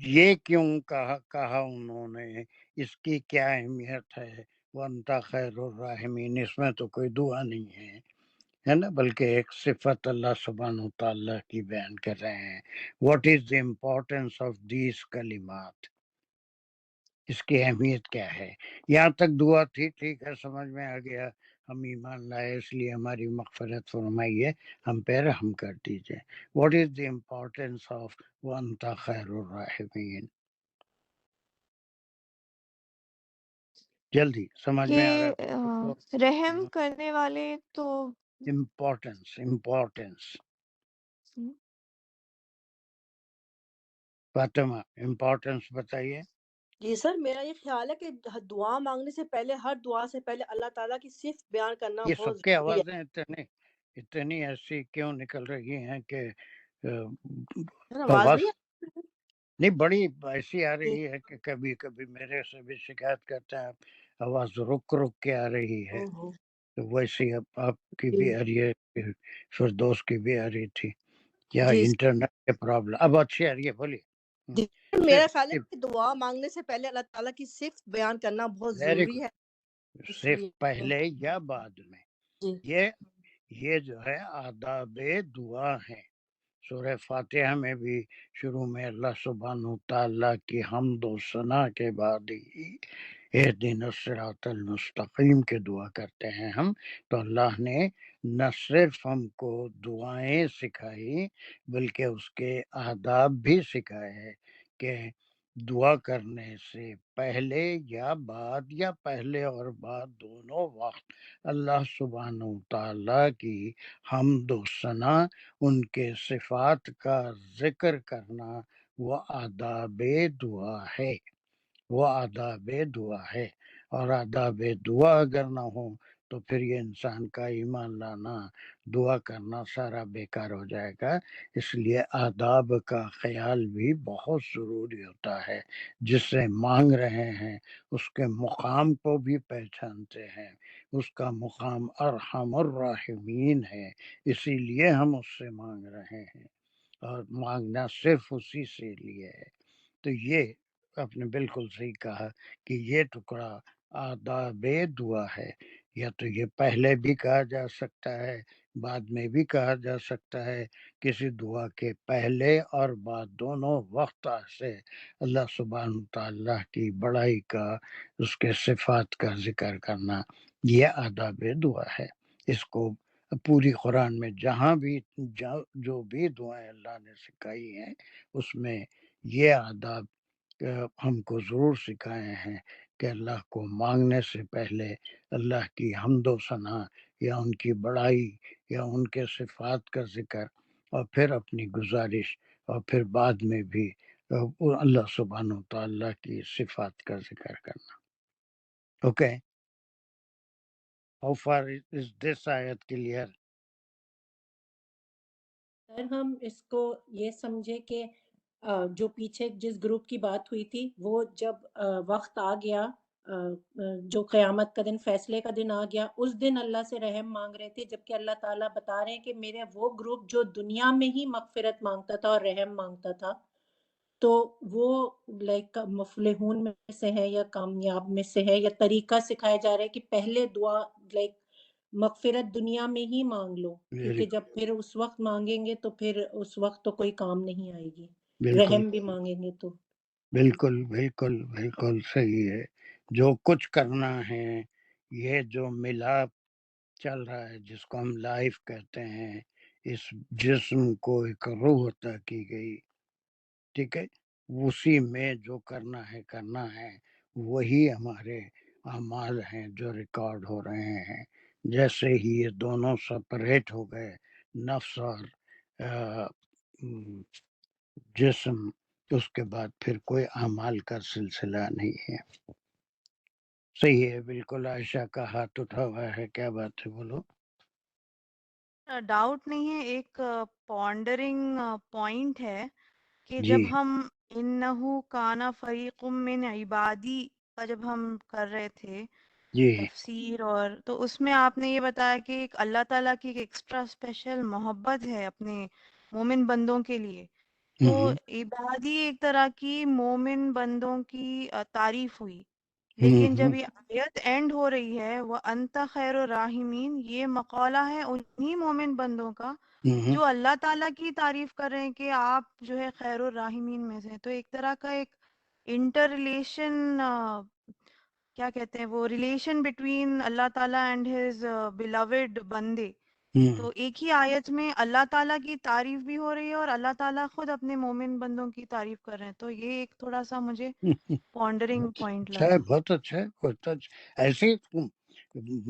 یہ کیوں کہا انہوں نے؟ اس کی کیا اہمیت ہے؟ وانت خیر الراحمین، اس میں تو کوئی دعا نہیں ہے نا، بلکہ ایک صفت اللہ سبحانہ و تعالیٰ کی بیان کر رہے ہیں. What is the importance of these کلمات؟ اس کی اہمیت کیا ہے؟ یہاں تک دعا تھی، ٹھیک ہے، سمجھ میں آ گیا، ہم ایمان لائے اس لیے ہماری مغفرت فرمائیے، ہم پہ رحم کر دیجئے. What is the importance of وانت خیر الراحمین؟ جلدی سمجھ میں آ رہا کہ رحم کرنے والے تو امپورٹینس فاطمہ، امپورٹینس بتائیے. جی سر، میرا یہ خیال ہے کہ دعا مانگنے سے پہلے، ہر دعا سے پہلے اللہ تعالیٰ کی صفت بیان کرنا یہ بہت سب کے ضروری ہے. آوازیں اتنی ایسی کیوں نکل رہی ہیں کہ آواز بس نہیں نہیں، بڑی ایسی آ آتی؟ رہی ہے کہ کبھی کبھی میرے سے بھی شکایت کرتے ہیں، آواز رک رک کے آ رہی ہے. تو ویسی اب آپ کی بھی آ رہی ہے، فردوس کی بھی آ رہی تھی، یا جی انٹرنیٹ کے پرابلم. اب اچھی آ رہی ہے، بولیے. میرا خیال ہے کہ دعا مانگنے سے پہلے اللہ تعالیٰ کی صفت بیان کرنا بہت ویری ضروری گڈ. ہے. اس صرف لیے پہلے یا بعد میں؟ جی یہ جو ہے آداب دعا ہے. سورہ فاتحہ میں بھی شروع میں اللہ سبحانہ تعالیٰ کی حمد و ثنا کے بعد ہی اہدنا الصراط المستقیم کے دعا کرتے ہیں ہم. تو اللہ نے نہ صرف ہم کو دعائیں سکھائی، بلکہ اس کے آداب بھی سکھائے ہیں کہ دعا کرنے سے پہلے یا بعد، یا پہلے اور بعد دونوں وقت اللہ سبحانہ تعالیٰ کی حمد و ثنا، ان کے صفات کا ذکر کرنا، وہ آداب دعا ہے. وہ آداب دعا ہے. اور آداب دعا اگر نہ ہو تو پھر یہ انسان کا ایمان لانا، دعا کرنا سارا بیکار ہو جائے گا۔ اس لیے آداب کا خیال بھی بہت ضروری ہوتا ہے۔ جس سے مانگ رہے ہیں اس کے مقام کو بھی پہچانتے ہیں، اس کا مقام ارحم الراحمین ہے، اسی لیے ہم اس سے مانگ رہے ہیں، اور مانگنا صرف اسی سے لیے ہے۔ تو یہ آپ نے بالکل صحیح کہا کہ یہ ٹکڑا آداب دعا ہے، یا تو یہ پہلے بھی کہا جا سکتا ہے، بعد میں بھی کہا جا سکتا ہے۔ کسی دعا کے پہلے اور بعد دونوں وقت سے اللہ سبحانہ تعالیٰ کی بڑائی کا، اس کے صفات کا ذکر کرنا، یہ آداب دعا ہے۔ اس کو پوری قرآن میں جہاں بھی جو بھی دعائیں اللہ نے سکھائی ہیں اس میں یہ آداب ہم کو ضرور سکھائے ہیں کہ اللہ کو مانگنے سے پہلے اللہ کی حمد و ثنا یا ان کی بڑائی یا ان کے صفات کا ذکر، اور پھر اپنی گزارش، اور پھر بعد میں بھی اللہ سبحانہ تعالیٰ کی صفات کا ذکر کرنا۔ Okay, how far is this آیت کلیئر؟ سر ہم اس کو یہ سمجھے کہ جو پیچھے جس گروپ کی بات ہوئی تھی وہ جب وقت آ گیا، جو قیامت کا دن، فیصلے کا دن آ گیا، اس دن اللہ سے رحم مانگ رہے تھے، جبکہ اللہ تعالیٰ بتا رہے ہیں کہ میرے وہ گروپ جو دنیا میں ہی مغفرت مانگتا تھا اور رحم مانگتا تھا، تو وہ لائک مفلحون میں سے ہے یا کامیاب میں سے ہے، یا طریقہ سکھایا جا رہا ہے کہ پہلے دعا لائک مغفرت دنیا میں ہی مانگ لو، کیونکہ جب پھر اس وقت مانگیں گے تو پھر اس وقت تو کوئی کام نہیں آئے گی، بالکل رحم بھی مانگیں گے تو۔ بالکل بالکل بالکل صحیح ہے۔ جو کچھ کرنا ہے، یہ جو ملاپ چل رہا ہے جس کو ہم لائف کہتے ہیں، اس جسم کو ایک روح عطا کی گئی، ٹھیک ہے، اسی میں جو کرنا ہے وہی ہمارے اعمال ہیں جو ریکارڈ ہو رہے ہیں۔ جیسے ہی یہ دونوں سپریٹ ہو گئے، نفس اور جسم، اس کے بعد پھر کوئی اعمال کا سلسلہ نہیں ہے۔ صحیح ہے، بالکل۔ عائشہ کا ہاتھ اٹھا ہوا ہے، کیا بات ہے، بولو۔ ڈاؤٹ نہیں ہے، ایک پونڈرنگ پوائنٹ ہے کہ جی جب ہم انہو کانا فریق من عبادی کا جب ہم کر رہے تھے جی تفسیر، اور تو اس میں آپ نے یہ بتایا کہ ایک اللہ تعالیٰ کی ایک ایکسٹرا اسپیشل محبت ہے اپنے مومن بندوں کے لیے، تو عبادی ایک طرح کی مومن بندوں کی تعریف ہوئی، لیکن جب یہ آیت اینڈ ہو رہی ہے وہ انت خیر الراحمین، یہ مقولہ ہے انہی مومن بندوں کا جو اللہ تعالیٰ کی تعریف کر رہے ہیں کہ آپ جو ہے خیر الراحمین میں سے، تو ایک طرح کا ایک انٹر ریلیشن، کیا کہتے ہیں وہ ریلیشن بٹوین اللہ تعالیٰ اینڈ ہز بیلاوڈ بندے، تو ایک ہی آیت میں اللہ تعالیٰ کی تعریف بھی ہو رہی ہے اور اللہ تعالیٰ خود اپنے مومن بندوں کی تعریف کر رہے ہیں، تو یہ ایک تھوڑا سا مجھے پونڈرنگ پوائنٹ اچھا ہے، لگا۔ بہت اچھا ہے، بہت اچھا۔ ایسے ہی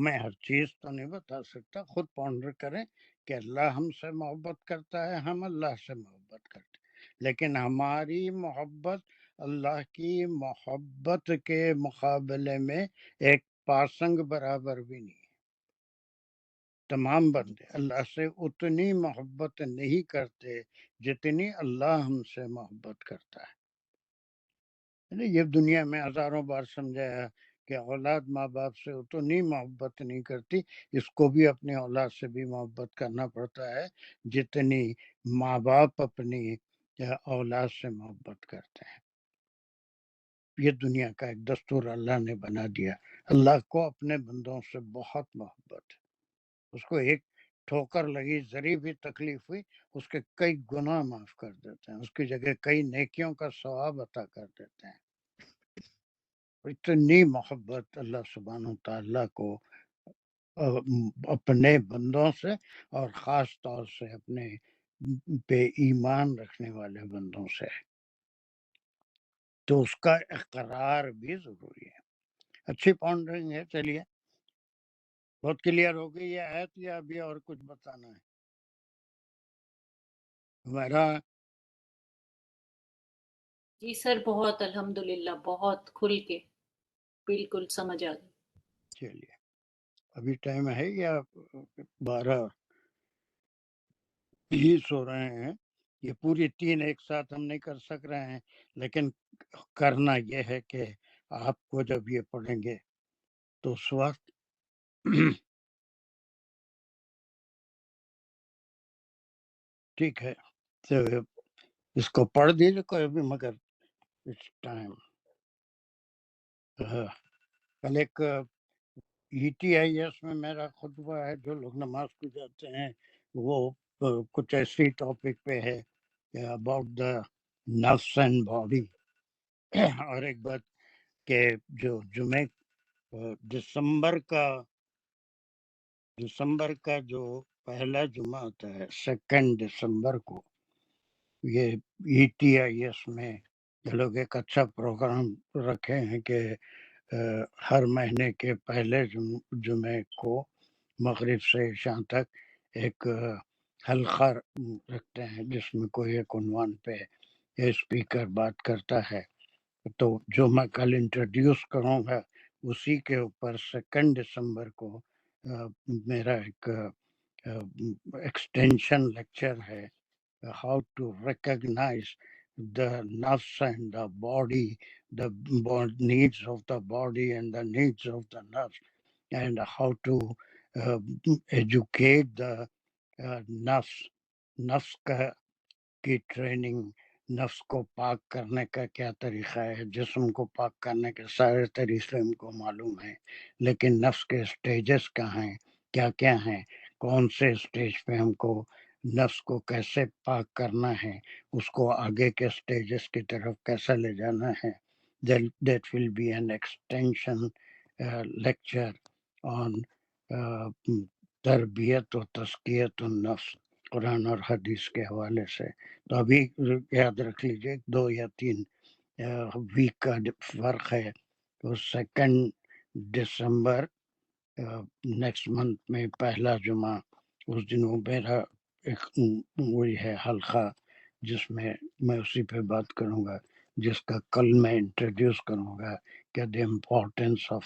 میں ہر چیز تو نہیں بتا سکتا، خود پونڈر کریں کہ اللہ ہم سے محبت کرتا ہے، ہم اللہ سے محبت کرتے ہیں، لیکن ہماری محبت اللہ کی محبت کے مقابلے میں ایک پاسنگ برابر بھی نہیں ہے۔ تمام بندے اللہ سے اتنی محبت نہیں کرتے جتنی اللہ ہم سے محبت کرتا ہے۔ یہ دنیا میں ہزاروں بار سمجھایا کہ اولاد ماں باپ سے اتنی محبت نہیں کرتی، اس کو بھی اپنی اولاد سے بھی محبت کرنا پڑتا ہے جتنی ماں باپ اپنی اولاد سے محبت کرتے ہیں۔ یہ دنیا کا ایک دستور اللہ نے بنا دیا۔ اللہ کو اپنے بندوں سے بہت محبت ہے، اس کو ایک ٹھوکر لگی، ذری بھی تکلیف ہوئی، اس کے کئی گناہ معاف کر دیتے ہیں، اس کی جگہ کئی نیکیوں کا ثواب عطا کر دیتے ہیں۔ اتنی محبت اللہ سبحانہ تعالیٰ کو اپنے بندوں سے، اور خاص طور سے اپنے پہ ایمان رکھنے والے بندوں سے ہے، تو اس کا اقرار بھی ضروری ہے۔ اچھی پونڈرنگ ہے۔ چلیے، بہت کلیئر ہو گئی یہ آیت، یا ابھی اور کچھ بتانا ہے؟ ہمارا جی سر، بہت الحمدللہ، بہت کھل کے بالکل سمجھ آ گئی۔ چلیے ابھی ٹائم ہے یا 12 ہی سو رہے ہیں؟ یہ پوری 3 ایک ساتھ ہم نہیں کر سک رہے ہیں، لیکن کرنا یہ ہے کہ آپ کو جب یہ پڑھیں گے تو اس وقت ٹھیک ہے، تو اس کو پڑھ دیجیے کوئی بھی، مگر اس ٹائم کل ایک ETIS میں میرا خطبہ ہے، جو لوگ نماز کو جاتے ہیں وہ کچھ ایسی ٹاپک پہ ہے اباؤٹ دا نفس اینڈ باڈی. اور ایک بات کہ جو جمعے دسمبر کا جو پہلا جمعہ ہوتا ہے 2 دسمبر کو، یہ ETIS میں یہ لوگ ایک اچھا پروگرام رکھے ہیں کہ ہر مہینے کے پہلے جمعے کو مغرب سے شام تک ایک حلقہ رکھتے ہیں جس میں کوئی ایک عنوان پہ اسپیکر بات کرتا ہے. تو جو میں کل انٹروڈیوس کروں گا اسی کے اوپر 2 دسمبر کو میرا ایک ایکسٹینشن لیکچر ہے، how to recognize the nafs and the body, the needs of the body and the needs of the nafs, and how to educate the nafs کی ٹریننگ. نفس کو پاک کرنے کا کیا طریقہ ہے، جسم کو پاک کرنے کے سارے طریقے ہم کو معلوم ہیں، لیکن نفس کے سٹیجز کہاں ہیں، کیا کیا ہیں، کون سے سٹیج پہ ہم کو نفس کو کیسے پاک کرنا ہے، اس کو آگے کے سٹیجز کی طرف کیسے لے جانا ہے. That will be an extension lecture on تربیت و تزکیت النفس قرآن اور حدیث کے حوالے سے. تو ابھی یاد رکھ لیجیے 2 یا 3 ویک کا فرق ہے. تو 2 دسمبر نیکسٹ منتھ میں پہلا جمعہ، اس دن وہ میرا ایک وہی ہے حلقہ جس میں میں اسی پہ بات کروں گا، جس کا کل میں انٹروڈیوس کروں گا کہ the importance of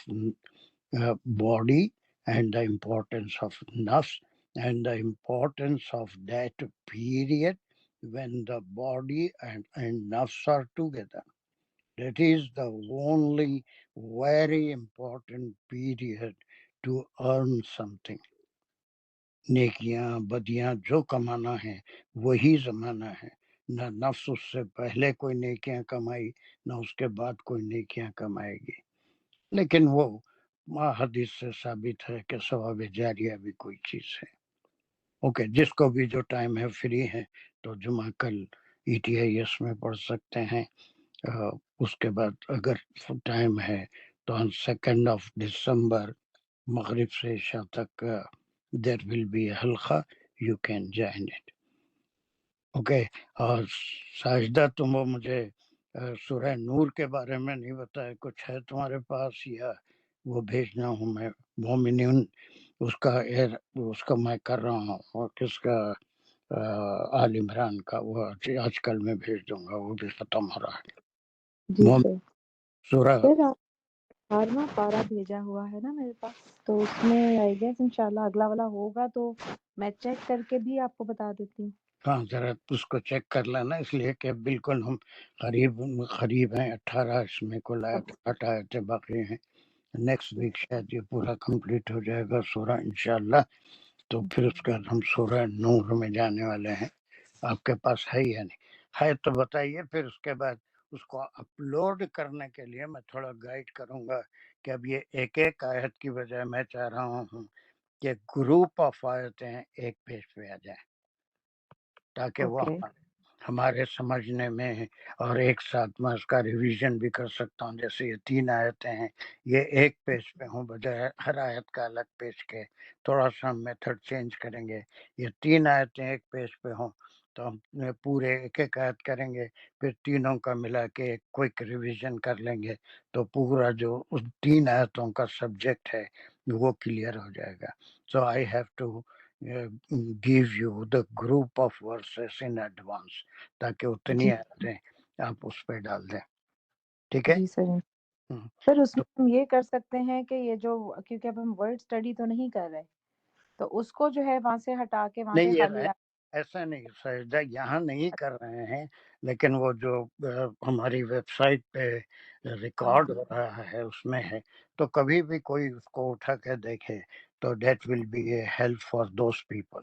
body and the importance of nafs and the importance of that period when the body and nafs are together. That is the only very important period to earn something. نیکیاں بدیاں جو کمانا ہے وہی زمانہ ہے. نہ نفس اس سے پہلے کوئی نیکیاں کمائی، نہ اس کے بعد کوئی نیکیاں کمائے گی. لیکن وہ حدیث سے ثابت ہے کہ ثواب جاریہ بھی کوئی چیز ہے. اوکے، جس کو بھی جو ٹائم ہے فری ہے تو جمعہ کل ETIS میں پڑھ سکتے ہیں. اس کے بعد اگر ٹائم ہے تو 2 دسمبر مغرب سے عشاء تک there will be a حلقہ، you can join it. Okay. اور ساجدہ تم وہ مجھے سورہ نور کے بارے میں نہیں بتایا، کچھ ہے تمہارے پاس یا وہ بھیجنا ہوں میں؟ مومنین اس کا میں کر رہا ہوں، اور کس کا آل عمران کا وہ آج کل میں بھیج دوں گا، وہ بھی ختم ہو رہا ہے. جی سر. سورہ سر آپ 18واں پارہ بھیجا ہوا ہے نا میرے پاس، تو اس میں آئی گیس انشاءاللہ اگلا والا ہوگا تو میں چیک کر کے بھی آپ کو بتا دیتی ہوں. ہاں ذرا اس کو چیک کر لینا، اس لیے کہ بالکل ہم قریب ہیں. 18 اس میں کل 8 آیتیں باقی ہیں. نیکسٹ ویک شاید یہ پورا کمپلیٹ ہو جائے گا سورہ انشاءاللہ. تو پھر اس کے بعد ہم سورہ نور میں جانے والے ہیں. آپ کے پاس ہے یا نہیں ہے تو بتائیے. پھر اس کے بعد اس کو اپلوڈ کرنے کے لیے میں تھوڑا گائیڈ کروں گا کہ اب یہ ایک آیت کی بجائے میں چاہ رہا ہوں کہ گروپ آف آیتیں ایک پیج پہ آ جائیں، تاکہ وہ ہمارے سمجھنے میں اور ایک ساتھ میں اس کا ریویژن بھی کر سکتا ہوں. جیسے یہ 3 آیتیں ہیں، یہ ایک پیج پہ ہوں بجائے ہر آیت کا الگ پیج کے. تھوڑا سا ہم میتھڈ چینج کریں گے. یہ 3 آیتیں ایک پیج پہ ہوں تو ہم پورے ایک آیت کریں گے، پھر تینوں کا ملا کے ایک کوئک ریویژن کر لیں گے، تو پورا جو اس 3 آیتوں کا سبجیکٹ ہے وہ کلیئر ہو جائے گا. So I have to give you the group of verses in advance تاکہ اتنی آیتیں آپ اس پہ ڈال دیں. ٹھیک ہے. جی سر. ہوں، سر اس تو میں ہم یہ کر سکتے ہیں کہ یہ جو کیونکہ اب ہم ورڈ اسٹڈی تو نہیں کر رہے تو اس کو جو ہے وہاں سے ہٹا کے وہاں نہیں پہ یہ خالی ایسا نہیں سجدہ یہاں نہیں کر رہے ہیں، لیکن وہ جو ہماری ویب سائٹ پہ ریکارڈ ہو رہا ہے اس میں ہے، تو کبھی بھی کوئی اس کو اٹھا کے دیکھے تو that will be a help for those people.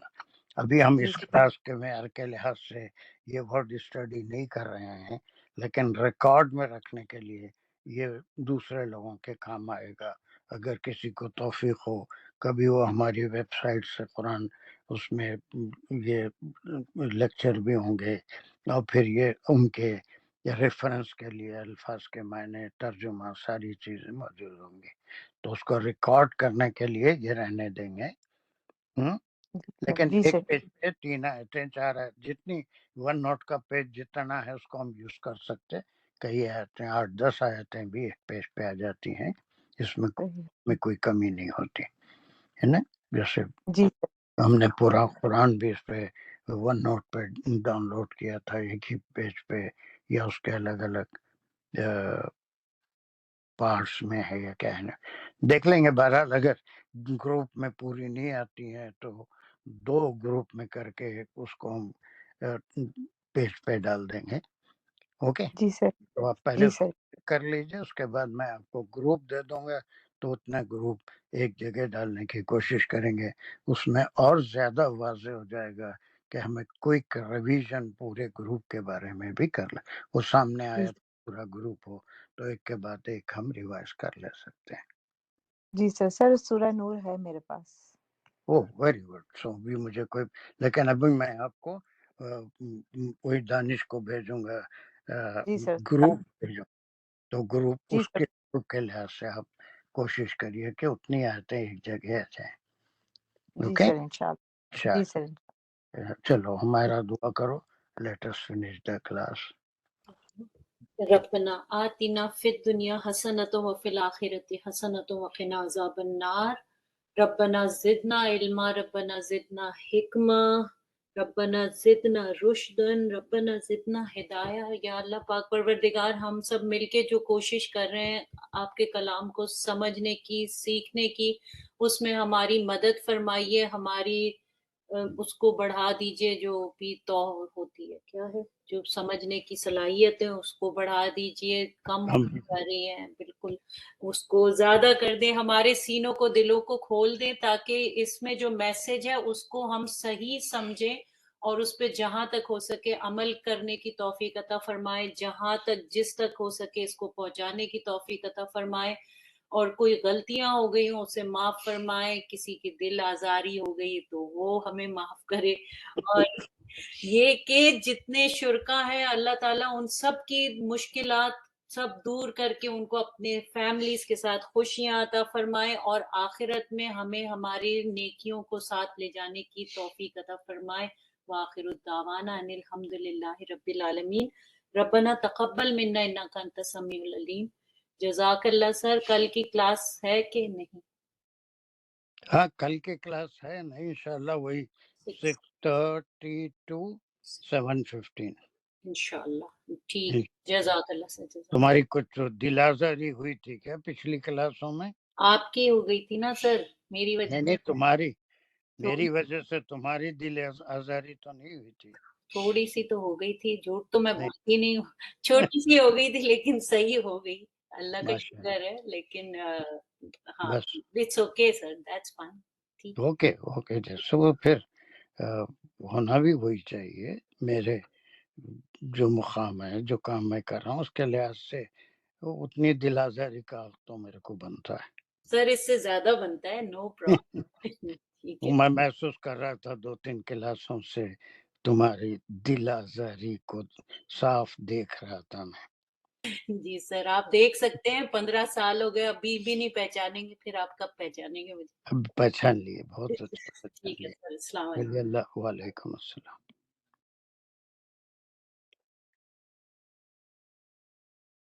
ابھی ہم جی اس کلاس کے معیار کے لحاظ سے یہ ورڈ اسٹڈی نہیں کر رہے ہیں، لیکن ریکارڈ میں رکھنے کے لیے یہ دوسرے لوگوں کے کام آئے گا۔ اگر کسی کو توفیق ہو کبھی وہ ہماری ویب سائٹ سے قرآن اس میں یہ لیکچر بھی ہوں گے، اور پھر یہ ان کے ریفرنس کے لیے الفاظ کے معنی ترجمہ ساری چیزیں موجود ہوں گی، تو اس کو ریکارڈ کرنے کے لیے یہ رہنے دیں گے۔ لیکن جی ایک سر پیج پہ 3 آیتیں 4 آیت جتنی ون نوٹ کا پیج جتنا ہے اس کو ہم یوز کر سکتے، کئی آیتیں 8-10 آیتیں بھی ایک پیج پہ آ جاتی ہیں، اس میں کوئی کمی نہیں ہوتی ہے نا۔ جیسے جی ہم نے پورا قرآن بھی اس پہ ون نوٹ پہ ڈاؤن لوڈ کیا تھا ایک ہی پیج پہ، یا اس کے الگ الگ پارٹس میں ہے یا کیا ہے، دیکھ لیں گے۔ بہرحال اگر گروپ میں پوری نہیں آتی ہیں تو 2 گروپ میں کر کے اس کو ہم پیج پہ ڈال دیں گے۔ اوکے، جی سر تو آپ پہلے جی سر کر لیجیے، اس کے بعد میں آپ کو گروپ دے دوں گا، تو اتنا گروپ ایک جگہ ڈالنے کی کوشش کریں گے، اس میں اور زیادہ واضح ہو جائے گا کہ ہمیں کوئک ریویژن پورے گروپ کے بارے میں بھی کر لیں۔ وہ سامنے آیا پورا گروپ ہو تو ایک کے بعد ایک ہم ریوائز کر لے سکتے ہیں۔ جی سر سر سورہ نور ہے میرے پاس۔ اوہ ویری گڈ، سو بھی مجھے کوئی، لیکن ابھی میں آپ کو وہی دانش کو بھیجوں گا جی سر گروپ بھیجوں، تو گروپ جی اس سر کے گروپ کے لحاظ سے آپ کوشش کریے کہ اتنی آیتیں ایک جگہ آ جائیں۔ جی اوکے، سر انشاءاللہ جی سر چلو ہمارا دعا کرو، let us finish the class. ربنا آتنا فی الدنیا حسنۃ وفی الآخرۃ حسنۃ وقنا عذاب النار، ربنا زدنا علما، ربنا زدنا حکمہ، ربنا زدنا رشدن، ربنا زدنا ہدایہ۔ یا اللہ پاک پروردگار، ہم سب مل کے جو کوشش کر رہے ہیں آپ کے کلام کو سمجھنے کی، سیکھنے کی، اس میں ہماری مدد فرمائیے، ہماری اس کو بڑھا دیجئے، جو بھی تو ہوتی ہے کیا ہے جو سمجھنے کی صلاحیت ہے اس کو بڑھا دیجئے، کم ہو جا رہی ہے، بالکل اس کو زیادہ کر دیں، ہمارے سینوں کو دلوں کو کھول دیں، تاکہ اس میں جو میسج ہے اس کو ہم صحیح سمجھیں اور اس پہ جہاں تک ہو سکے عمل کرنے کی توفیق عطا فرمائے، جہاں تک جس تک ہو سکے اس کو پہنچانے کی توفیق عطا فرمائے، اور کوئی غلطیاں ہو گئی ہوں اسے معاف فرمائے، کسی کی دل آزاری ہو گئی تو وہ ہمیں معاف کرے، اور یہ کہ جتنے شرکا ہیں اللہ تعالیٰ ان سب کی مشکلات سب دور کر کے ان کو اپنے فیملیز کے ساتھ خوشیاں عطا فرمائے، اور آخرت میں ہمیں ہماری نیکیوں کو ساتھ لے جانے کی توفیق عطا فرمائے۔ وآخر الدعوانا ان الحمد للہ رب العالمین۔ ربنا تقبل منا انک انت السمیع العلیم۔ جزاک اللہ سر، کل کی کلاس ہے کہ نہیں؟ ہاں کل کی کلاس ہے نا انشاءاللہ، وہی 6:30 to 7:15۔ انشاءاللہ ٹھیک، جزاک اللہ سر، جزاک تمہاری کچھ دل آزاری ہوئی تھی کیا پچھلی کلاسوں میں؟ آپ کی ہو گئی تھی نا سر، میری وجہ نہیں تمہاری، تو میری وجہ سے تمہاری دل آزاری تو نہیں ہوئی تھی؟ تھوڑی سی تو ہو گئی تھی، جھوٹ تو میں نہیں بولتی نہیں ہوں، چھوٹی سی ہو گئی تھی لیکن صحیح ہو گئی، اللہ کا ماشاء شکر ہے، لیکن ہاں بس it's okay sir, that's fine, ٹھیک۔ اوکے جیسے وہ پھر ہونا بھی وہی چاہیے، میرے جو مقام ہے جو کام میں کر رہا ہوں اس کے لحاظ سے اتنی دل آزاری کا حق تو میرے کو بنتا ہے۔ سر اس سے زیادہ بنتا ہے، نو پرابلم، ٹھیک ہے۔ میں محسوس کر رہا تھا 2-3 کلاسوں سے تمہاری دل آزاری کو صاف دیکھ رہا تھا میں۔ جی سر آپ دیکھ سکتے ہیں، 15 سال ہو گئے ابھی بھی نہیں پہچانیں گے، پھر آپ کب پہچانیں گے مجھے؟ اب پہچان لیے، بہت اچھا پہچان ٹھیک ہے لیے۔ سر، السلام علیکم۔ چلیے اللہ، وعلیکم السلام۔